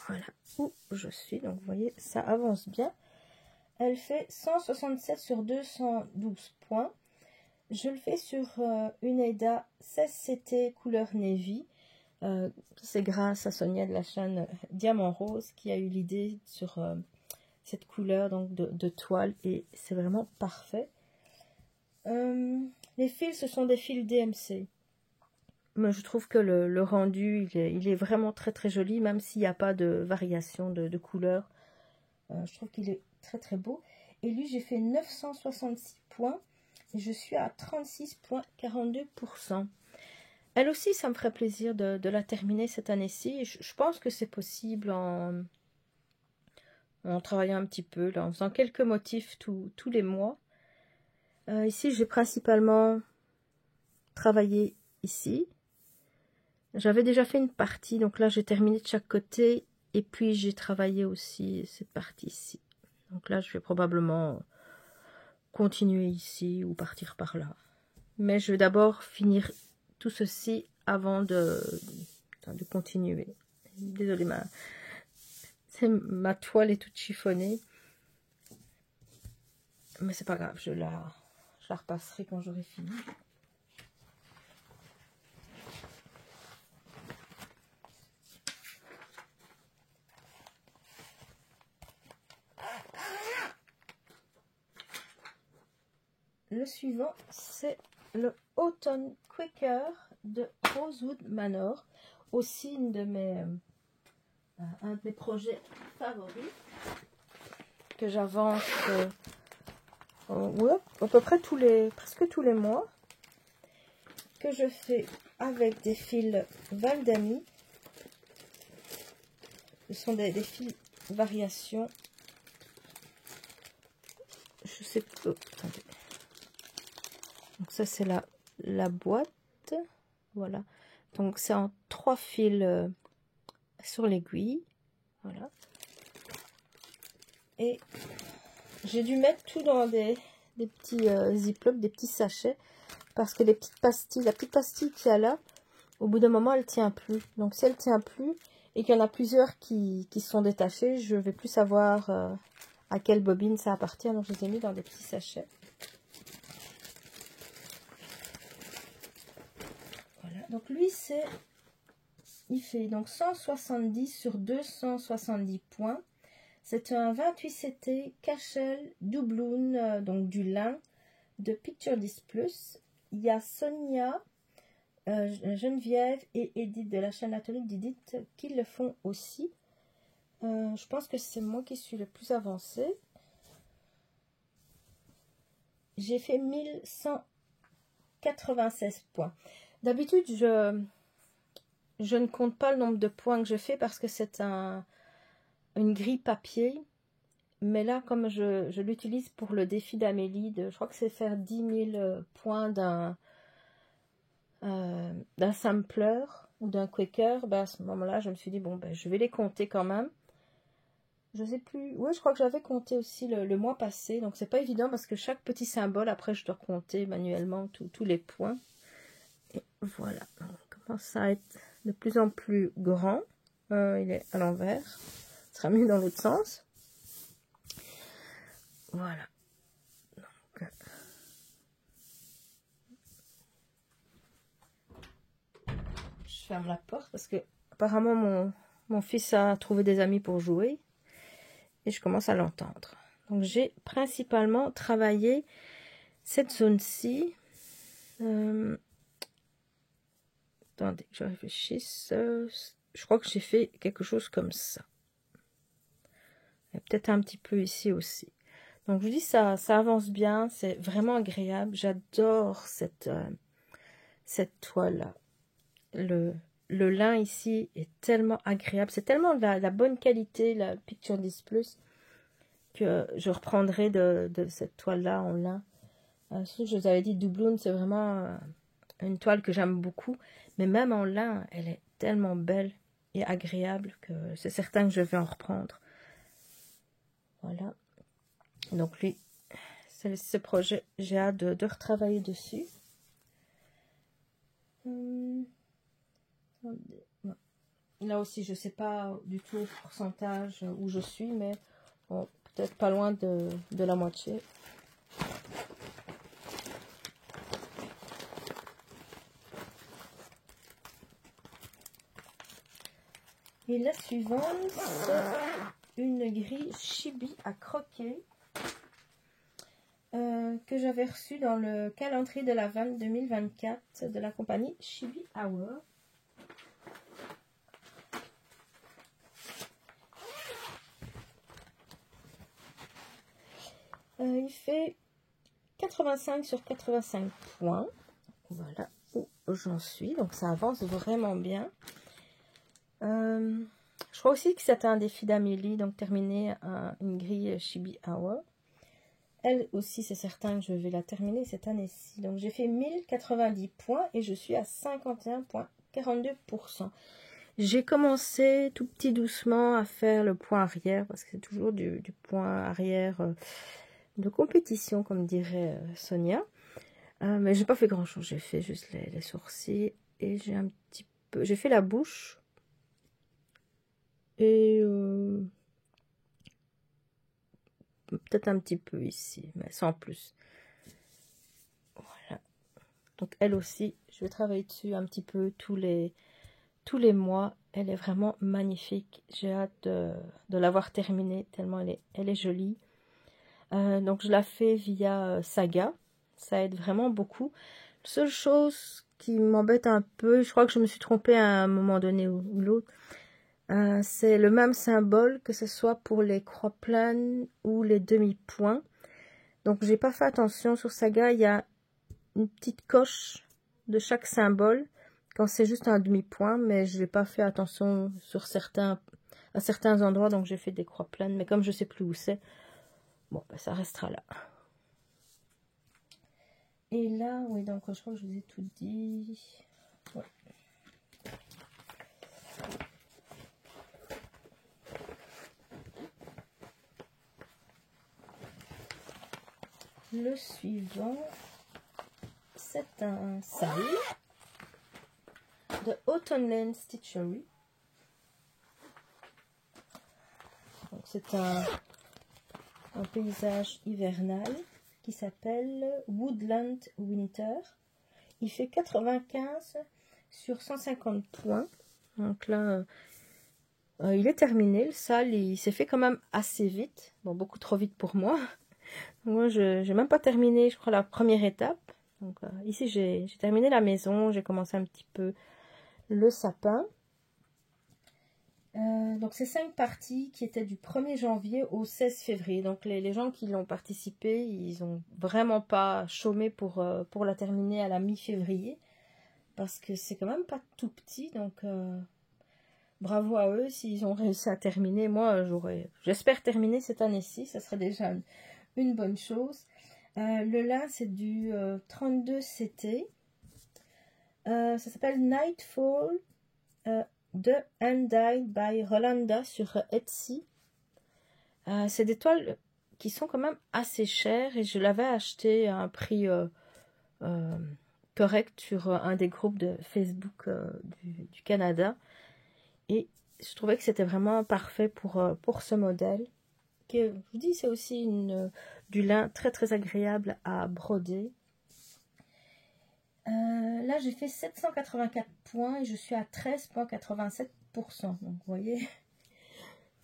Voilà où je suis. Donc vous voyez, ça avance bien. Elle fait 167 sur 212 points. Je le fais sur une Aida 16CT couleur Navy. C'est grâce à Sonia de la chaîne Diamant Rose qui a eu l'idée sur cette couleur donc de toile, et c'est vraiment parfait. Les fils, ce sont des fils DMC. Mais je trouve que le rendu, il est vraiment très très joli, même s'il n'y a pas de variation de couleur. Je trouve qu'il est très très beau. Et lui, j'ai fait 966 points. Et je suis à 36,42%. Elle aussi, ça me ferait plaisir de la terminer cette année-ci. Je pense que c'est possible en travaillant un petit peu, là, en faisant quelques motifs tous les mois. Ici, j'ai principalement travaillé ici. J'avais déjà fait une partie, donc là, j'ai terminé de chaque côté. Et puis, j'ai travaillé aussi cette partie-ci. Donc là, je vais probablement continuer ici ou partir par là. Mais je vais d'abord finir tout ceci avant de continuer. Désolée, ma toile est toute chiffonnée. Mais c'est pas grave, je la repasserai quand j'aurai fini. Le suivant, c'est le Autumn Quaker de Rosewood Manor. Aussi un de mes projets favoris que j'avance ouais, à peu près presque tous les mois, que je fais avec des fils Valdami. Ce sont des fils variations. Je sais pas. Attendez. Donc ça c'est la boîte. Voilà. Donc c'est en 3 fils sur l'aiguille. Voilà. Et j'ai dû mettre tout dans des petits ziplocs, des petits sachets. Parce que les petites pastilles, la petite pastille qu'il y a là, au bout d'un moment, elle tient plus. Donc si elle tient plus et qu'il y en a plusieurs qui sont détachés, je vais plus savoir à quelle bobine ça appartient. Donc je les ai mis dans des petits sachets. Voilà. Donc lui, il fait donc 170 sur 270 points. C'est un 28 CT Cashel doubloon, donc du lin de Picture Disc Plus. Il y a Sonia, Geneviève et Edith de la chaîne Atelier d'Edith qui le font aussi. Je pense que c'est moi qui suis le plus avancé. J'ai fait 1196 points. D'habitude, je ne compte pas le nombre de points que je fais parce que c'est une grille papier. Mais là, comme je l'utilise pour le défi d'Amélie, je crois que c'est faire 10 000 points d'un sampler ou d'un Quaker, ben à ce moment-là, je me suis dit, bon, ben, je vais les compter quand même. Je sais plus, oui, je crois que j'avais compté aussi le mois passé, donc c'est pas évident parce que chaque petit symbole, après, je dois compter manuellement tous les points. Et voilà, on commence à être de plus en plus grand. Il est à l'envers, ce sera mieux dans l'autre sens. Voilà. Donc, je ferme la porte parce que apparemment mon fils a trouvé des amis pour jouer et je commence à l'entendre. Donc j'ai principalement travaillé cette zone-ci. Attendez que je réfléchisse. Je crois que j'ai fait quelque chose comme ça. Et peut-être un petit peu ici aussi. Donc je vous dis, ça avance bien, c'est vraiment agréable. J'adore cette toile-là. Le lin ici est tellement agréable. C'est tellement de la bonne qualité, la Picture Disc Plus, que je reprendrai de cette toile-là en lin. Surtout que je vous avais dit, doubloon, c'est vraiment une toile que j'aime beaucoup. Mais même en lin, elle est tellement belle et agréable que c'est certain que je vais en reprendre. Voilà. Donc lui, c'est ce projet, j'ai hâte de retravailler dessus. Là aussi, je ne sais pas du tout le pourcentage où je suis, mais bon, peut-être pas loin de la moitié. Et la suivante, c'est une grille chibi à croquer que j'avais reçue dans le calendrier de l'Avent 2024 de la compagnie Chibi Hour. Il fait 85 sur 85 points. Voilà où j'en suis. Donc ça avance vraiment bien. Je crois aussi que c'était un défi d'Amélie, donc terminer une grille Chibi Hour. Elle aussi, c'est certain que je vais la terminer cette année-ci. Donc j'ai fait 1090 points et je suis à 51,42%. J'ai commencé tout petit doucement à faire le point arrière, parce que c'est toujours du point arrière de compétition, comme dirait Sonia. Mais j'ai pas fait grand chose, j'ai fait juste les sourcils et j'ai un petit peu, j'ai fait la bouche et peut-être un petit peu ici, mais sans plus. Voilà. Donc elle aussi, je vais travailler dessus un petit peu tous les mois. Elle est vraiment magnifique. J'ai hâte de l'avoir terminée tellement elle est jolie. Donc je la fais via Saga. Ça aide vraiment beaucoup. La seule chose qui m'embête un peu, je crois que je me suis trompée à un moment donné ou l'autre, c'est le même symbole que ce soit pour les croix planes ou les demi-points. Donc j'ai pas fait attention sur Saga, il y a une petite coche de chaque symbole quand c'est juste un demi-point, mais je n'ai pas fait attention sur à certains endroits, donc j'ai fait des croix planes, mais comme je sais plus où c'est, bon, ben, ça restera là. Et là, oui, donc je crois que je vous ai tout dit. Ouais. Le suivant, c'est un sale de Autumnland Stitchery. C'est un paysage hivernal qui s'appelle Woodland Winter. Il fait 95 sur 150 points. Donc là, il est terminé. Le sale, il s'est fait quand même assez vite. Bon, beaucoup trop vite pour moi. Moi, je n'ai même pas terminé, je crois, la première étape. Donc ici, j'ai terminé la maison. J'ai commencé un petit peu le sapin. Donc c'est 5 parties qui étaient du 1er janvier au 16 février. Donc les gens qui l'ont participé, ils ont vraiment pas chômé pour la terminer à la mi-février. Parce que c'est quand même pas tout petit. Donc bravo à eux s'ils ont réussi à terminer. Moi j'espère terminer cette année-ci. Ça serait déjà une bonne chose. Le lin c'est du 32 CT. Ça s'appelle Nightfall. De Undyed by Rolanda sur Etsy. C'est des toiles qui sont quand même assez chères et je l'avais acheté à un prix correct sur un des groupes de Facebook du Canada. Et je trouvais que c'était vraiment parfait pour ce modèle. Que, je vous dis, c'est aussi du lin très très agréable à broder. Là, j'ai fait 784 points et je suis à 13,87%. Donc, vous voyez,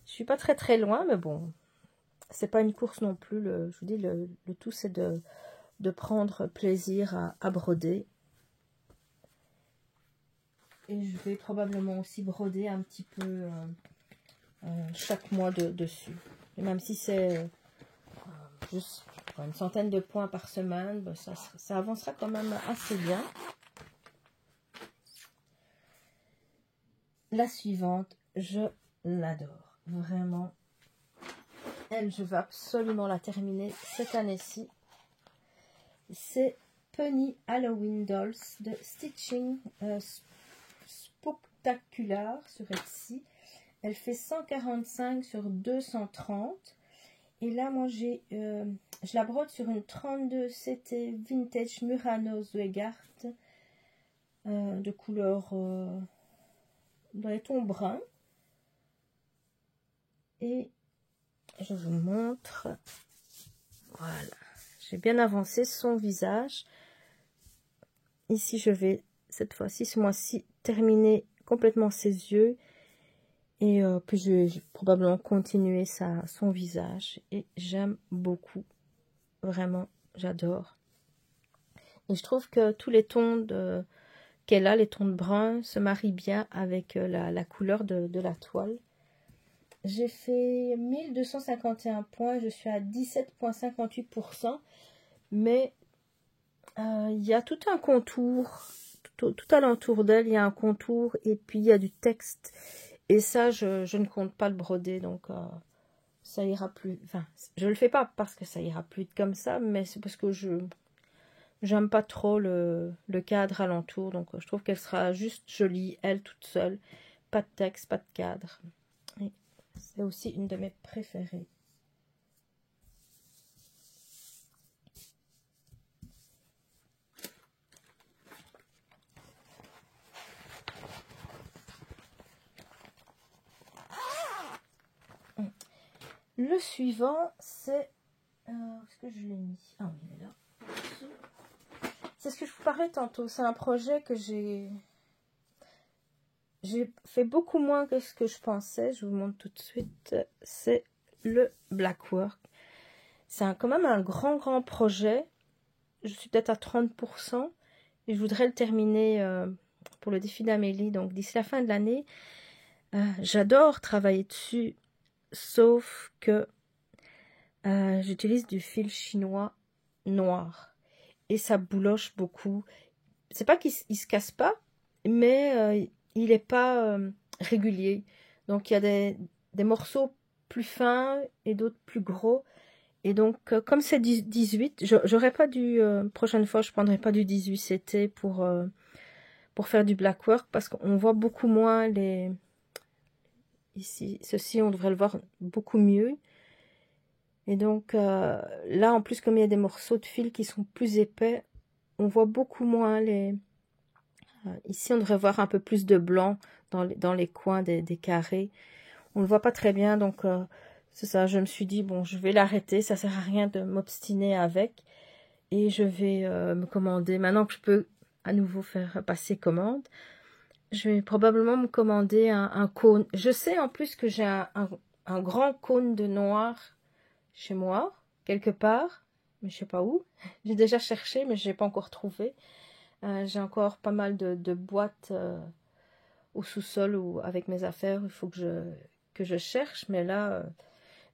je suis pas très très loin, mais bon, c'est pas une course non plus. Je vous dis, le tout, c'est de prendre plaisir à broder. Et je vais probablement aussi broder un petit peu chaque mois dessus. Et même si c'est juste une centaine de points par semaine, ben ça avancera quand même assez bien. La suivante, je l'adore. Vraiment. Elle, je veux absolument la terminer cette année-ci. C'est Penny Halloween Dolls de Stitching Spectacular sur Etsy. Elle fait 145 sur 230. Et là, moi, je la brode sur une 32 CT Vintage Murano Zweigart de couleur dans les tons bruns. Et je vous montre. Voilà. J'ai bien avancé son visage. Ici, je vais, cette fois-ci, ce mois-ci, terminer complètement ses yeux. Et puis, je vais probablement continuer son visage. Et j'aime beaucoup. Vraiment, j'adore. Et je trouve que tous les tons qu'elle a, les tons de brun, se marient bien avec la couleur de la toile. J'ai fait 1251 points, je suis à 17,58%, mais il y a tout un contour, tout alentour d'elle, il y a un contour et puis il y a du texte. Et ça, je ne compte pas le broder, donc ça ira plus. Enfin, je le fais pas parce que ça ira plus vite comme ça, mais c'est parce que j'aime pas trop le cadre alentour, donc je trouve qu'elle sera juste jolie, elle toute seule. Pas de texte, pas de cadre. C'est aussi une de mes préférées. Le suivant, c'est... est-ce que je l'ai mis? Ah oui, il est là. C'est ce que je vous parlais tantôt. C'est un projet que j'ai fait beaucoup moins que ce que je pensais. Je vous montre tout de suite. C'est le Blackwork. C'est quand même un grand projet. Je suis peut-être à 30%. Et je voudrais le terminer pour le défi d'Amélie. Donc d'ici la fin de l'année. J'adore travailler dessus. Sauf que j'utilise du fil chinois noir. Et ça bouloche beaucoup. C'est pas qu'il se casse pas, mais il n'est pas régulier. Donc il y a des morceaux plus fins et d'autres plus gros. Et donc comme c'est 18, j'aurais pas dû, prochaine fois je prendrai pas du 18 CT pour faire du blackwork parce qu'on voit beaucoup moins les... Ici, ceci on devrait le voir beaucoup mieux. Et donc là en plus comme il y a des morceaux de fil qui sont plus épais, on voit beaucoup moins les... Ici, on devrait voir un peu plus de blanc dans les coins des carrés. On ne le voit pas très bien, donc c'est ça. Je me suis dit, bon, je vais l'arrêter. Ça sert à rien de m'obstiner avec. Et je vais me commander. Maintenant que je peux à nouveau faire passer commande, je vais probablement me commander un cône. Je sais en plus que j'ai un grand cône de noir chez moi, quelque part. Mais je sais pas où. J'ai déjà cherché, mais je n'ai pas encore trouvé. J'ai encore pas mal de boîtes au sous-sol ou avec mes affaires. Il faut que je cherche. Mais là,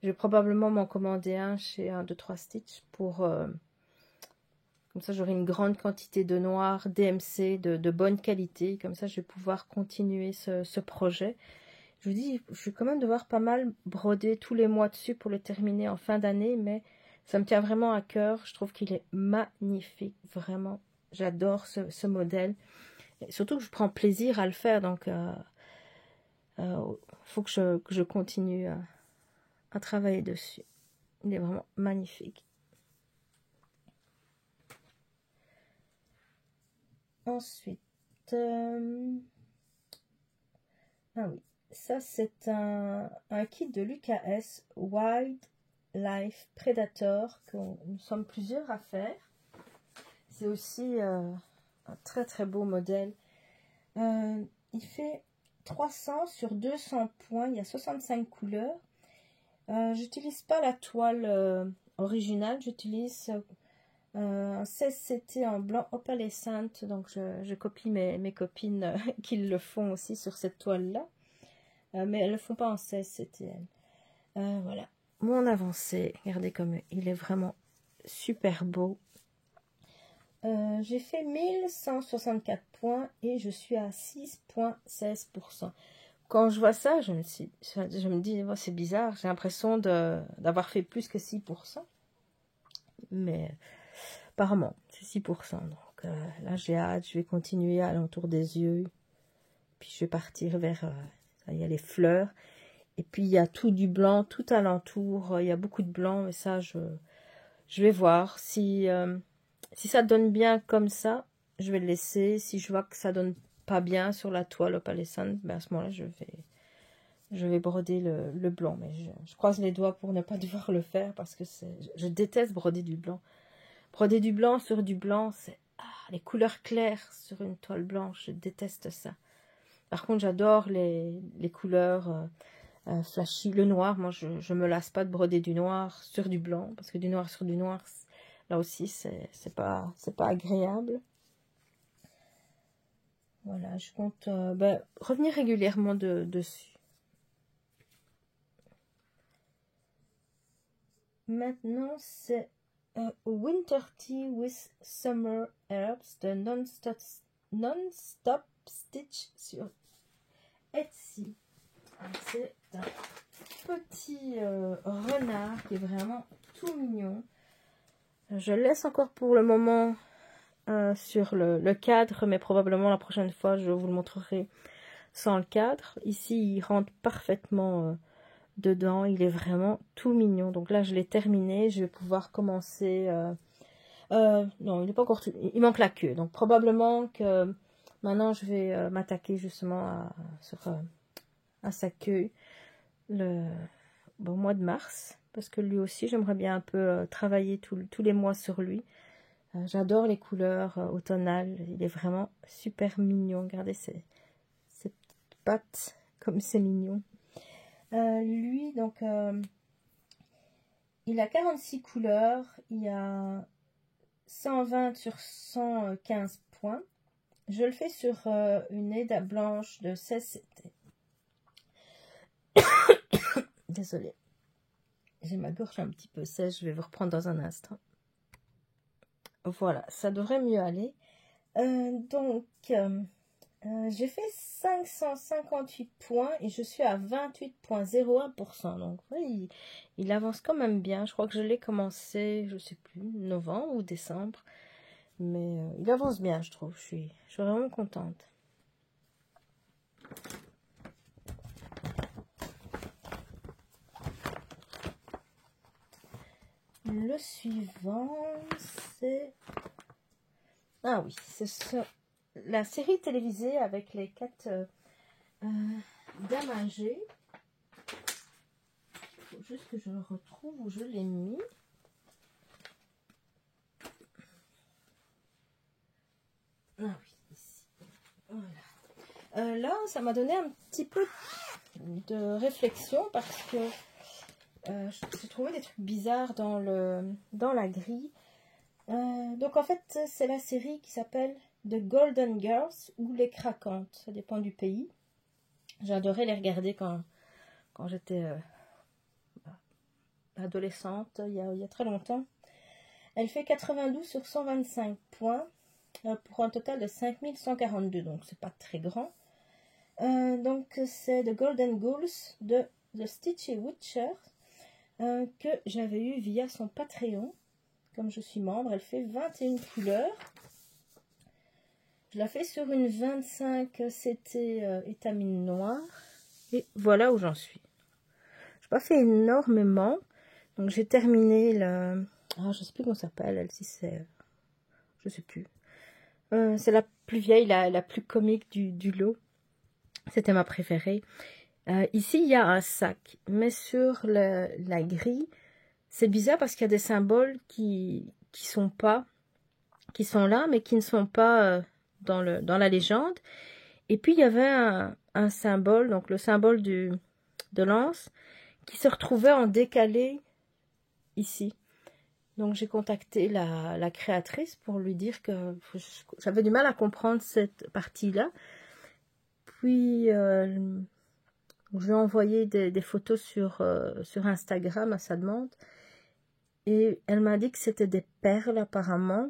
je vais probablement m'en commander un chez 1, 2, 3 Stitch pour... comme ça, j'aurai une grande quantité de noir DMC de bonne qualité. Comme ça, je vais pouvoir continuer ce projet. Je vous dis, je vais quand même devoir pas mal broder tous les mois dessus pour le terminer en fin d'année. Mais ça me tient vraiment à cœur. Je trouve qu'il est magnifique, vraiment. J'adore ce modèle. Et surtout que je prends plaisir à le faire. Donc, faut que je continue à travailler dessus. Il est vraiment magnifique. Ensuite, ah oui, ça c'est un kit de l'UKS Wildlife Predator que nous sommes plusieurs à faire. C'est aussi un très beau modèle. Il fait 300 sur 200 points, il y a 65 couleurs. J'utilise pas la toile originale, j'utilise un 16CT en blanc opalescent, donc je copie mes copines qui le font aussi sur cette toile-là, mais elles ne le font pas en 16CT. Voilà, mon avancée, regardez comme il est vraiment super beau. J'ai fait 1164 points et je suis à 6,16%. Quand je vois ça, je me dis, oh, c'est bizarre, j'ai l'impression d'avoir fait plus que 6%. Mais apparemment, c'est 6%. Donc là, j'ai hâte, je vais continuer à l'entour des yeux. Puis je vais partir vers... il y a les fleurs. Et puis il y a tout du blanc, tout alentour. Il y a beaucoup de blanc, mais ça, je vais voir. Si ça donne bien comme ça, je vais le laisser. Si je vois que ça donne pas bien sur la toile opalescente, ben à ce moment-là, je vais broder le blanc. Mais je croise les doigts pour ne pas devoir le faire parce que je déteste broder du blanc. Broder du blanc sur du blanc, c'est les couleurs claires sur une toile blanche, je déteste ça. Par contre, j'adore les couleurs flashy. Le noir, moi, je me lasse pas de broder du noir sur du blanc, parce que du noir sur du noir, là aussi, c'est pas agréable. Voilà, je compte revenir régulièrement dessus. Maintenant, c'est Winter Tea with Summer Herbs de Non-Stop Stitch sur Etsy. C'est un petit renard qui est vraiment tout mignon. Je le laisse encore pour le moment sur le cadre, mais probablement la prochaine fois je vous le montrerai sans le cadre. Ici, il rentre parfaitement dedans. Il est vraiment tout mignon. Donc là, je l'ai terminé. Je vais pouvoir commencer... non, il n'est pas encore tout... Il manque la queue. Donc probablement que maintenant, je vais m'attaquer justement à sa queue. au mois de mars, parce que lui aussi, j'aimerais bien un peu travailler tous les mois sur lui. J'adore les couleurs automnales, il est vraiment super mignon. Regardez ses petites pattes, comme c'est mignon. Lui, donc, il a 46 couleurs, il a 120 sur 115 points. Je le fais sur une aide blanche de 16 CT. Désolée. J'ai ma gorge un petit peu sèche, je vais vous reprendre dans un instant. Voilà, ça devrait mieux aller. J'ai fait 558 points et je suis à 28,01%. Donc, oui, il avance quand même bien. Je crois que je l'ai commencé, je ne sais plus, novembre ou décembre. Mais il avance bien, je trouve. Je suis vraiment contente. Le suivant, c'est... Ah oui, c'est la série télévisée avec les 4 dames âgées. Il faut juste que je le retrouve où je l'ai mis. Ah oui, ici. Voilà. Là, ça m'a donné un petit peu de réflexion parce que j'ai trouvé des trucs bizarres dans la grille. Donc en fait, c'est la série qui s'appelle The Golden Girls ou Les Craquantes. Ça dépend du pays. J'adorais les regarder quand j'étais adolescente, il y a très longtemps. Elle fait 92 sur 125 points pour un total de 5142. Donc c'est pas très grand. Donc c'est The Golden Girls de The Stitchy Witcher que j'avais eu via son Patreon. Comme je suis membre, elle fait 21 couleurs. Je la fais sur une 25 CT étamine noire. Et voilà où j'en suis. Je n'ai pas fait énormément. Donc j'ai terminé le... Ah, je ne sais plus comment ça s'appelle, elle, si c'est... Je ne sais plus. C'est la plus vieille, la plus comique du lot. C'était ma préférée. Ici, il y a un sac. Mais sur la grille, c'est bizarre parce qu'il y a des symboles qui sont là, mais qui ne sont pas dans la légende. Et puis, il y avait un symbole, donc le symbole de l'anse, qui se retrouvait en décalé ici. Donc, j'ai contacté la créatrice pour lui dire que j'avais du mal à comprendre cette partie-là. Puis, je lui ai envoyé des photos sur Instagram à sa demande. Et elle m'a dit que c'était des perles apparemment.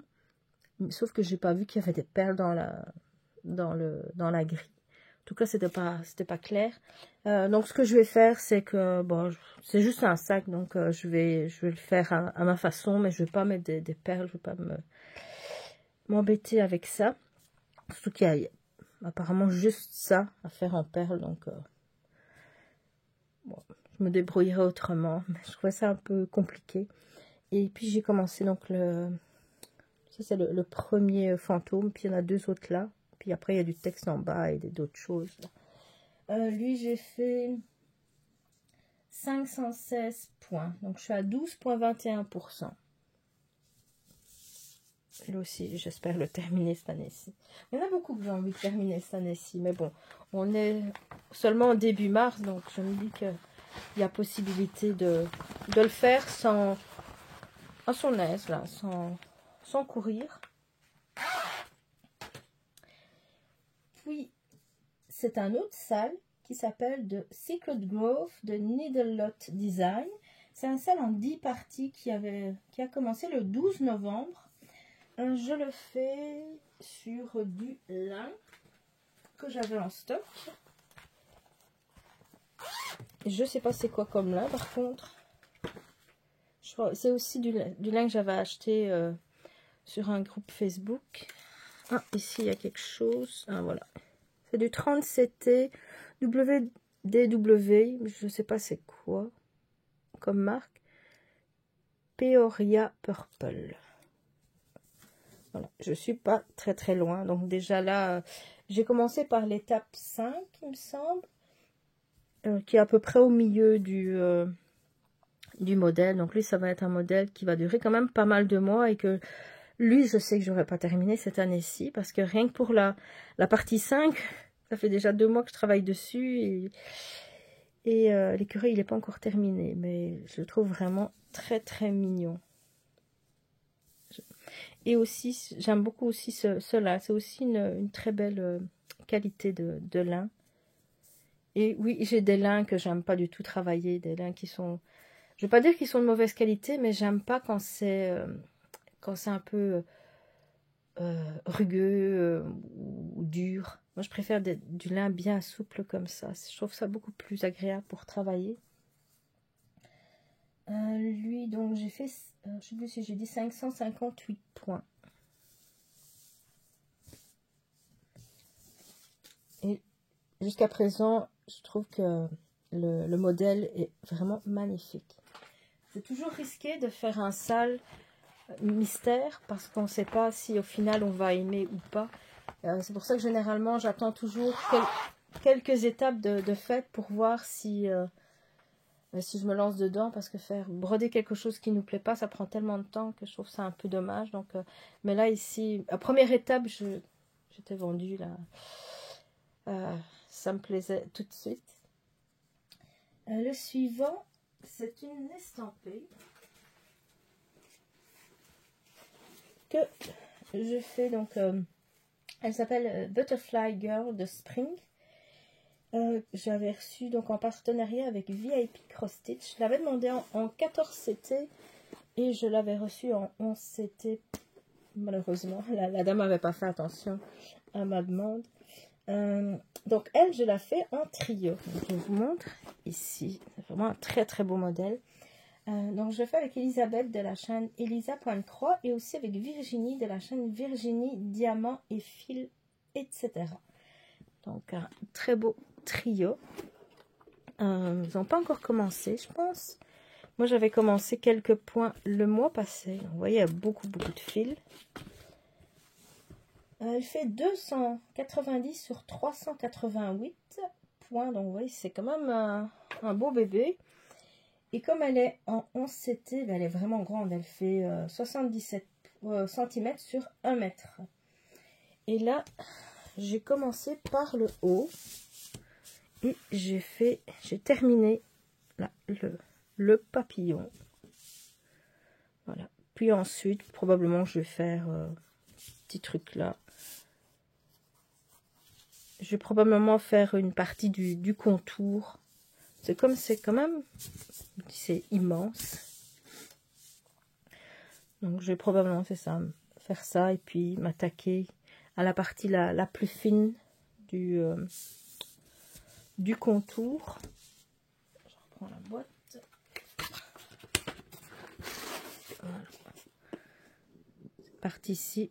Sauf que j'ai pas vu qu'il y avait des perles dans la grille. En tout cas, c'était pas clair. Donc, ce que je vais faire, c'est que, bon, c'est juste un sac, donc je vais le faire à ma façon, mais je vais pas mettre des perles, je vais pas m'embêter avec ça. Surtout qu'il y a apparemment juste ça à faire en perles, donc bon, je me débrouillerai autrement, mais je trouvais ça un peu compliqué. Et puis, j'ai commencé donc ça, c'est le premier fantôme, puis il y en a 2 autres là. Puis après, il y a du texte en bas et d'autres choses. Lui, j'ai fait 516 points. Donc, je suis à 12,21%. Lui aussi, j'espère le terminer cette année-ci. Il y en a beaucoup que j'ai envie de terminer cette année-ci. Mais bon, on est seulement au début mars. Donc, je me dis qu'il y a possibilité de le faire à son aise, là, sans courir. Puis, c'est un autre salle qui s'appelle The Secret Grove de Needle Lot Design. C'est un salle en 10 parties qui a commencé le 12 novembre. Je le fais sur du lin que j'avais en stock. Je sais pas c'est quoi comme lin par contre. C'est aussi du lin que j'avais acheté sur un groupe Facebook. Ah, ici il y a quelque chose. Ah voilà. C'est du 30CT WDW. Je sais pas c'est quoi comme marque. Peoria Purple. Voilà, je suis pas très loin. Donc déjà là, j'ai commencé par l'étape 5, il me semble, qui est à peu près au milieu du du modèle. Donc lui, ça va être un modèle qui va durer quand même pas mal de mois et que lui, je sais que j'aurais pas terminé cette année-ci parce que rien que pour la partie 5, ça fait déjà 2 mois que je travaille dessus et l'écureuil, il n'est pas encore terminé, mais je le trouve vraiment très très mignon. Et aussi, j'aime beaucoup aussi cela. C'est aussi une très belle qualité de lin. Et oui, j'ai des lins que j'aime pas du tout travailler, des lins qui sont... Je ne veux pas dire qu'ils sont de mauvaise qualité, mais j'aime pas quand c'est un peu rugueux ou dur. Moi, je préfère du lin bien souple comme ça. Je trouve ça beaucoup plus agréable pour travailler. Lui, donc, j'ai fait, je ne sais plus si j'ai dit 558 points. Et jusqu'à présent, je trouve que le modèle est vraiment magnifique. C'est toujours risqué de faire un sale mystère parce qu'on ne sait pas si au final on va aimer ou pas. C'est pour ça que généralement j'attends toujours quelques étapes de fait pour voir si je me lance dedans, parce que faire broder quelque chose qui nous plaît pas, ça prend tellement de temps que je trouve ça un peu dommage. Donc, mais là ici, à première étape, j'étais vendue là. Ça me plaisait tout de suite. Le suivant, c'est une estampée que je fais. Donc, elle s'appelle Butterfly Girl de Spring. J'avais reçu donc en partenariat avec VIP Cross Stitch. Je l'avais demandé en 14 CT et je l'avais reçu en 11 CT. Malheureusement, la dame n'avait pas fait attention à ma demande. Donc elle, je la fais en trio. Donc, je vous montre ici. C'est vraiment un très très beau modèle. Donc je fais avec Elisabeth de la chaîne Elisa Pointe Croix et aussi avec Virginie de la chaîne Virginie Diamant et Fil, etc. Donc un très beau trio. Ils n'ont pas encore commencé, je pense. Moi, j'avais commencé quelques points le mois passé. Vous voyez, il y a beaucoup de fils. Elle fait 290 sur 388 points. Donc, vous voyez, c'est quand même un beau bébé. Et comme elle est en 11 CT, ben, elle est vraiment grande. Elle fait 77 cm sur 1 mètre. Et là, j'ai commencé par le haut. Et j'ai terminé là, le papillon. Voilà. Puis ensuite, probablement, je vais faire petit truc là. Je vais probablement faire une partie du contour. C'est quand même, c'est immense. Donc, je vais probablement, c'est ça, faire ça et puis m'attaquer à la partie la plus fine du contour. Je reprends la boîte. Voilà. Partie ici.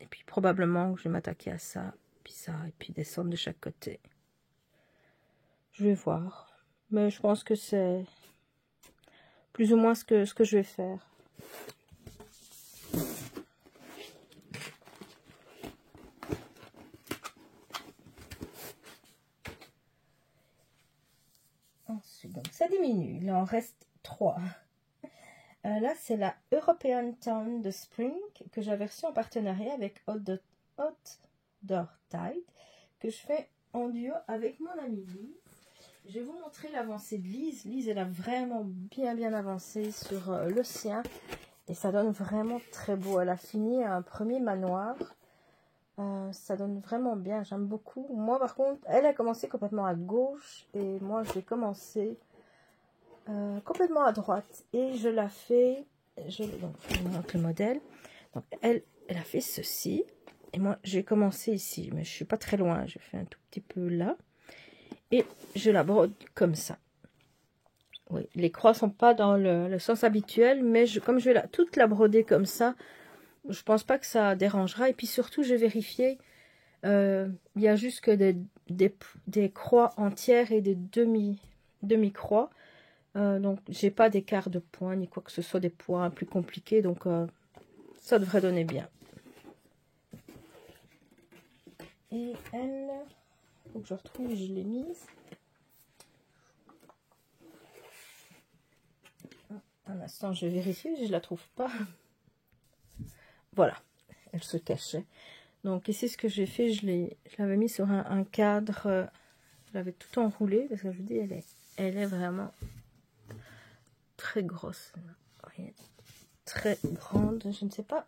Et puis probablement que je vais m'attaquer à ça, puis ça, et puis descendre de chaque côté. Je vais voir. Mais je pense que c'est plus ou moins ce que je vais faire. Ensuite, donc ça diminue. Il en reste 3. Là, c'est la European Town de Spring que j'avais reçue en partenariat avec Outdoor Tide, que je fais en duo avec mon amie Lise. Je vais vous montrer l'avancée de Lise. Lise, elle a vraiment bien avancé sur le sien. Et ça donne vraiment très beau. Elle a fini un premier manoir. Ça donne vraiment bien. J'aime beaucoup. Moi, par contre, elle a commencé complètement à gauche. Et moi, j'ai commencé complètement à droite. Et je la fais... donc, je vous montre le modèle. Donc, elle a fait ceci. Et moi, j'ai commencé ici. Mais je ne suis pas très loin. Je fais un tout petit peu là. Et je la brode comme ça. Oui, les croix sont pas dans le sens habituel, mais comme je vais toute la broder comme ça, je pense pas que ça dérangera. Et puis surtout, j'ai vérifié, il y a juste que des croix entières et des demi-croix. Donc, j'ai pas d'écart de points, ni quoi que ce soit, des points plus compliqués. Donc, ça devrait donner bien. Et elle... faut que je retrouve où je l'ai mise. Un instant, je vérifie, je ne la trouve pas. Voilà, elle se cachait. Donc ici, ce que j'ai fait, je l'avais mis sur un cadre, je l'avais tout enroulé, parce que je vous dis, elle est vraiment très grosse. Voyez, très grande, je ne sais pas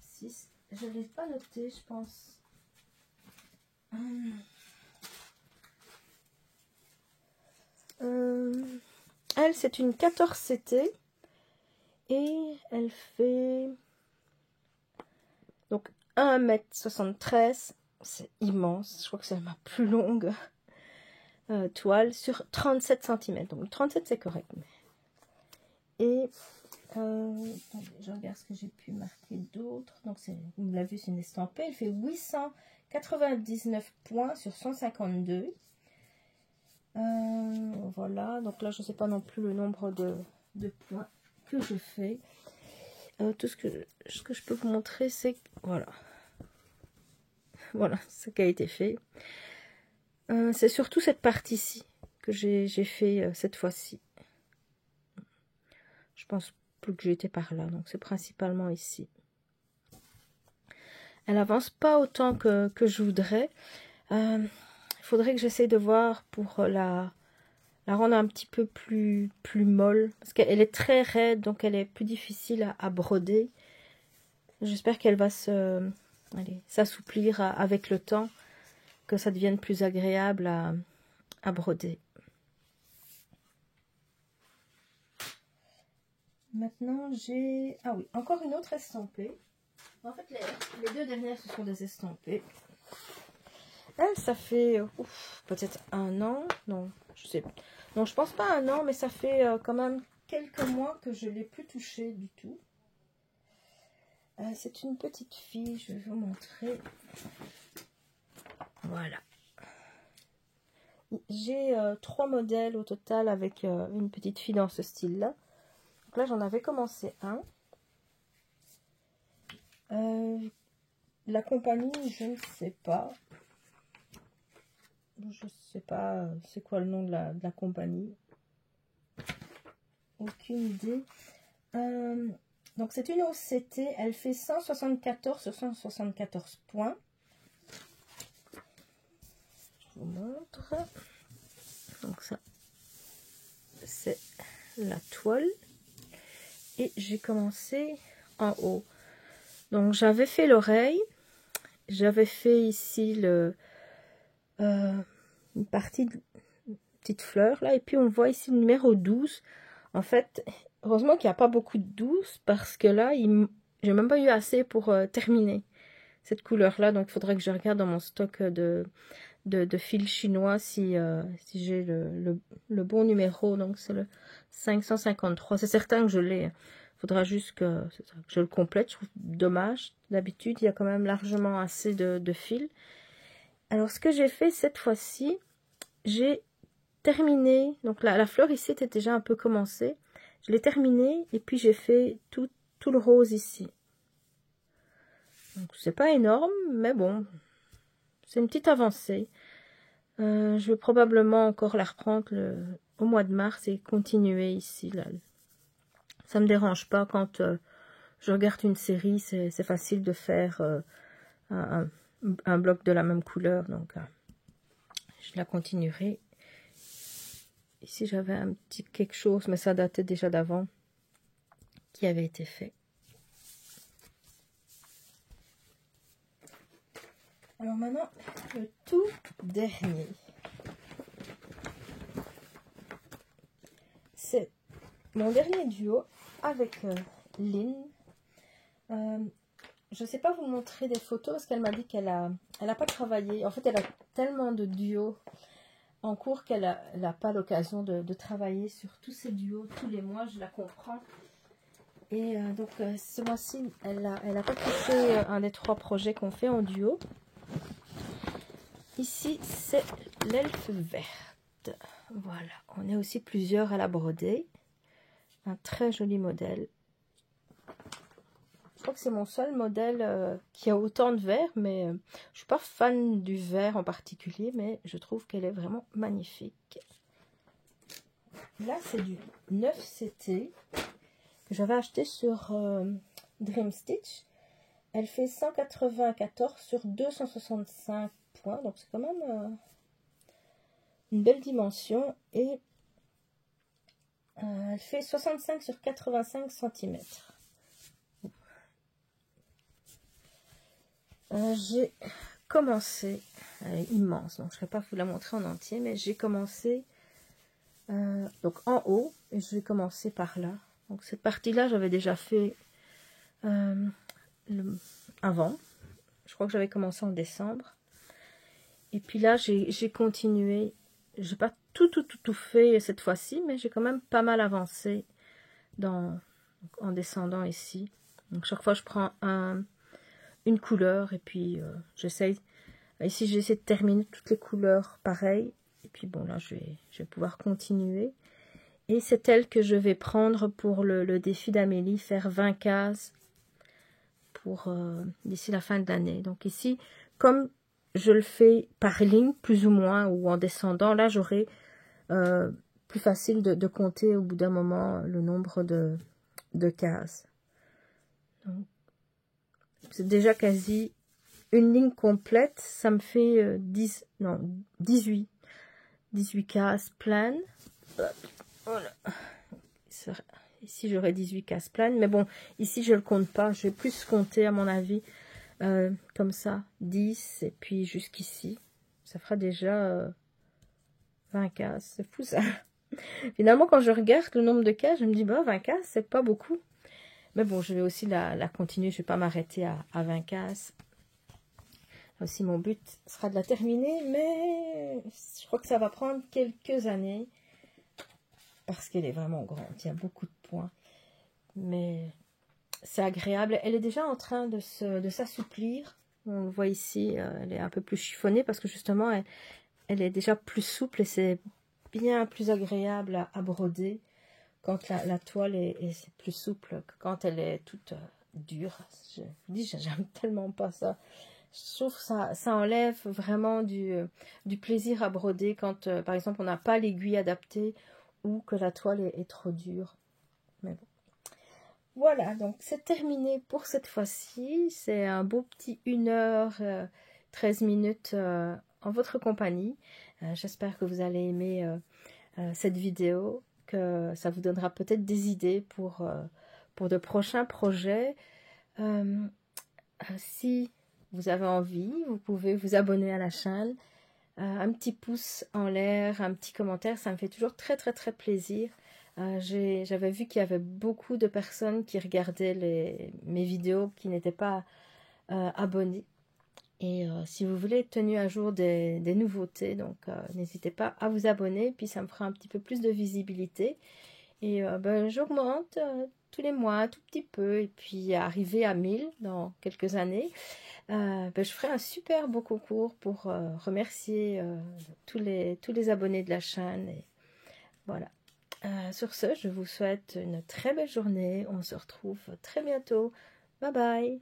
si... Je ne l'ai pas noté, je pense. Elle, c'est une 14 CT et elle fait donc 1,73 m, c'est immense, je crois que c'est ma plus longue toile sur 37 cm, donc 37 c'est correct. Et je regarde ce que j'ai pu marquer d'autres. Donc vous l'avez vu, c'est une estampée, elle fait 899 points sur 152. Voilà, donc là je ne sais pas non plus le nombre de points que je fais. Tout ce que je peux vous montrer, c'est que voilà ce qui a été fait. C'est surtout cette partie-ci que j'ai fait cette fois-ci. Je pense plus que j'ai été par là, donc c'est principalement ici. Elle avance pas autant que je voudrais. Il faudrait que j'essaie de voir pour la rendre un petit peu plus molle, parce qu'elle est très raide, donc elle est plus difficile à broder. J'espère qu'elle va s'assouplir avec le temps, que ça devienne plus agréable à broder. Maintenant j'ai... Ah oui, encore une autre estampée. En fait les deux dernières ce sont des estampées. Elle, ça fait peut-être 1 an, non, je sais pas. Non, je pense pas 1 an, mais ça fait quand même quelques mois que je ne l'ai plus touchée du tout. C'est une petite fille, je vais vous montrer. Voilà. J'ai 3 modèles au total avec une petite fille dans ce style-là. Donc là, j'en avais commencé un. La compagnie, je ne sais pas. Je ne sais pas c'est quoi le nom de la compagnie. Aucune idée. Donc c'est une OCT, elle fait 174 sur 174 points. Je vous montre. Donc ça, c'est la toile. Et j'ai commencé en haut. Donc j'avais fait l'oreille. J'avais fait ici une partie de petite fleur là. Et puis on voit ici le numéro 12. En fait, heureusement qu'il n'y a pas beaucoup de 12 parce que là, j'ai même pas eu assez pour terminer cette couleur-là. Donc, il faudrait que je regarde dans mon stock de fil chinois si j'ai le bon numéro. Donc, c'est le 553. C'est certain que je l'ai. Il faudra juste que je le complète. Je trouve dommage. D'habitude, il y a quand même largement assez de fil. Alors, ce que j'ai fait cette fois-ci, j'ai terminé. Donc la fleur ici était déjà un peu commencée. Je l'ai terminée et puis j'ai fait tout le rose ici. Donc c'est pas énorme, mais bon, c'est une petite avancée. Je vais probablement encore la reprendre au mois de mars et continuer ici. Là. Ça me dérange pas quand je regarde une série, c'est facile de faire un bloc de la même couleur. Donc je la continuerai. Ici, j'avais un petit quelque chose, mais ça datait déjà d'avant, qui avait été fait. Alors maintenant, le tout dernier. C'est mon dernier duo avec Lynn. Je ne sais pas vous montrer des photos parce qu'elle m'a dit qu'elle a pas travaillé. En fait, elle a tellement de duos en cours qu'elle n'a pas l'occasion de travailler sur tous ces duos tous les mois, je la comprends. Et donc ce mois-ci, elle a pas touché un des 3 projets qu'on fait en duo. Ici, c'est l'elfe verte. Voilà, on est aussi plusieurs à la broder. Un très joli modèle. Je crois que c'est mon seul modèle qui a autant de vert, mais je suis pas fan du vert en particulier, mais je trouve qu'elle est vraiment magnifique. là c'est du 9CT que j'avais acheté sur Dream Stitch. Elle fait 194 sur 265 points, donc c'est quand même une belle dimension. Et elle fait 65 sur 85 cm. J'ai commencé, elle est immense, donc je ne vais pas vous la montrer en entier, mais j'ai commencé donc en haut, et je vais commencer par là. Donc cette partie-là, j'avais déjà fait avant. Je crois que j'avais commencé en décembre. Et puis là, j'ai continué. J'ai pas tout fait cette fois-ci, mais j'ai quand même pas mal avancé en descendant ici. Donc chaque fois, je prends une couleur et puis j'essaye. Ici, j'ai essayé de terminer toutes les couleurs pareilles. Et puis bon, là, je vais pouvoir continuer. Et c'est elle que je vais prendre pour le défi d'Amélie, faire 20 cases pour d'ici la fin de l'année. Donc ici, comme je le fais par ligne, plus ou moins, ou en descendant, là, j'aurai plus facile de compter au bout d'un moment le nombre de cases. C'est déjà quasi une ligne complète, ça me fait 18 cases pleines. Voilà. Ici, j'aurai 18 cases pleines, mais bon, ici, je ne le compte pas. Je vais plus compter, à mon avis, comme ça, 10, et puis jusqu'ici. Ça fera déjà 20 cases. C'est fou, ça. Finalement, quand je regarde le nombre de cases, je me dis, bah, 20 cases, c'est pas beaucoup. Mais bon, je vais aussi la continuer. Je ne vais pas m'arrêter à 20 cases. Aussi, mon but sera de la terminer, mais je crois que ça va prendre quelques années. Parce qu'elle est vraiment grande, il y a beaucoup de points. Mais c'est agréable. Elle est déjà en train de s'assouplir. On le voit ici, elle est un peu plus chiffonnée parce que justement, elle est déjà plus souple et c'est bien plus agréable à broder quand la toile est plus souple que quand elle est toute dure. Je vous dis, j'aime tellement pas ça. Je trouve que ça enlève vraiment du plaisir à broder quand, par exemple, on n'a pas l'aiguille adaptée ou que la toile est trop dure. Mais bon. Voilà, donc c'est terminé pour cette fois-ci. C'est un beau petit 1h 13 minutes en votre compagnie. J'espère que vous allez aimer cette vidéo, que ça vous donnera peut-être des idées pour de prochains projets. Si vous avez envie, vous pouvez vous abonner à la chaîne. Un petit pouce en l'air, un petit commentaire, ça me fait toujours très plaisir. J'avais vu qu'il y avait beaucoup de personnes qui regardaient mes vidéos qui n'étaient pas abonnées. Et si vous voulez être tenu à jour des nouveautés, donc n'hésitez pas à vous abonner, puis ça me fera un petit peu plus de visibilité. Et j'augmente tous les mois un tout petit peu, et puis arriver à 1000 dans quelques années. Je ferai un super beau concours pour remercier tous les abonnés de la chaîne. Et voilà. Sur ce, je vous souhaite une très belle journée. On se retrouve très bientôt. Bye bye.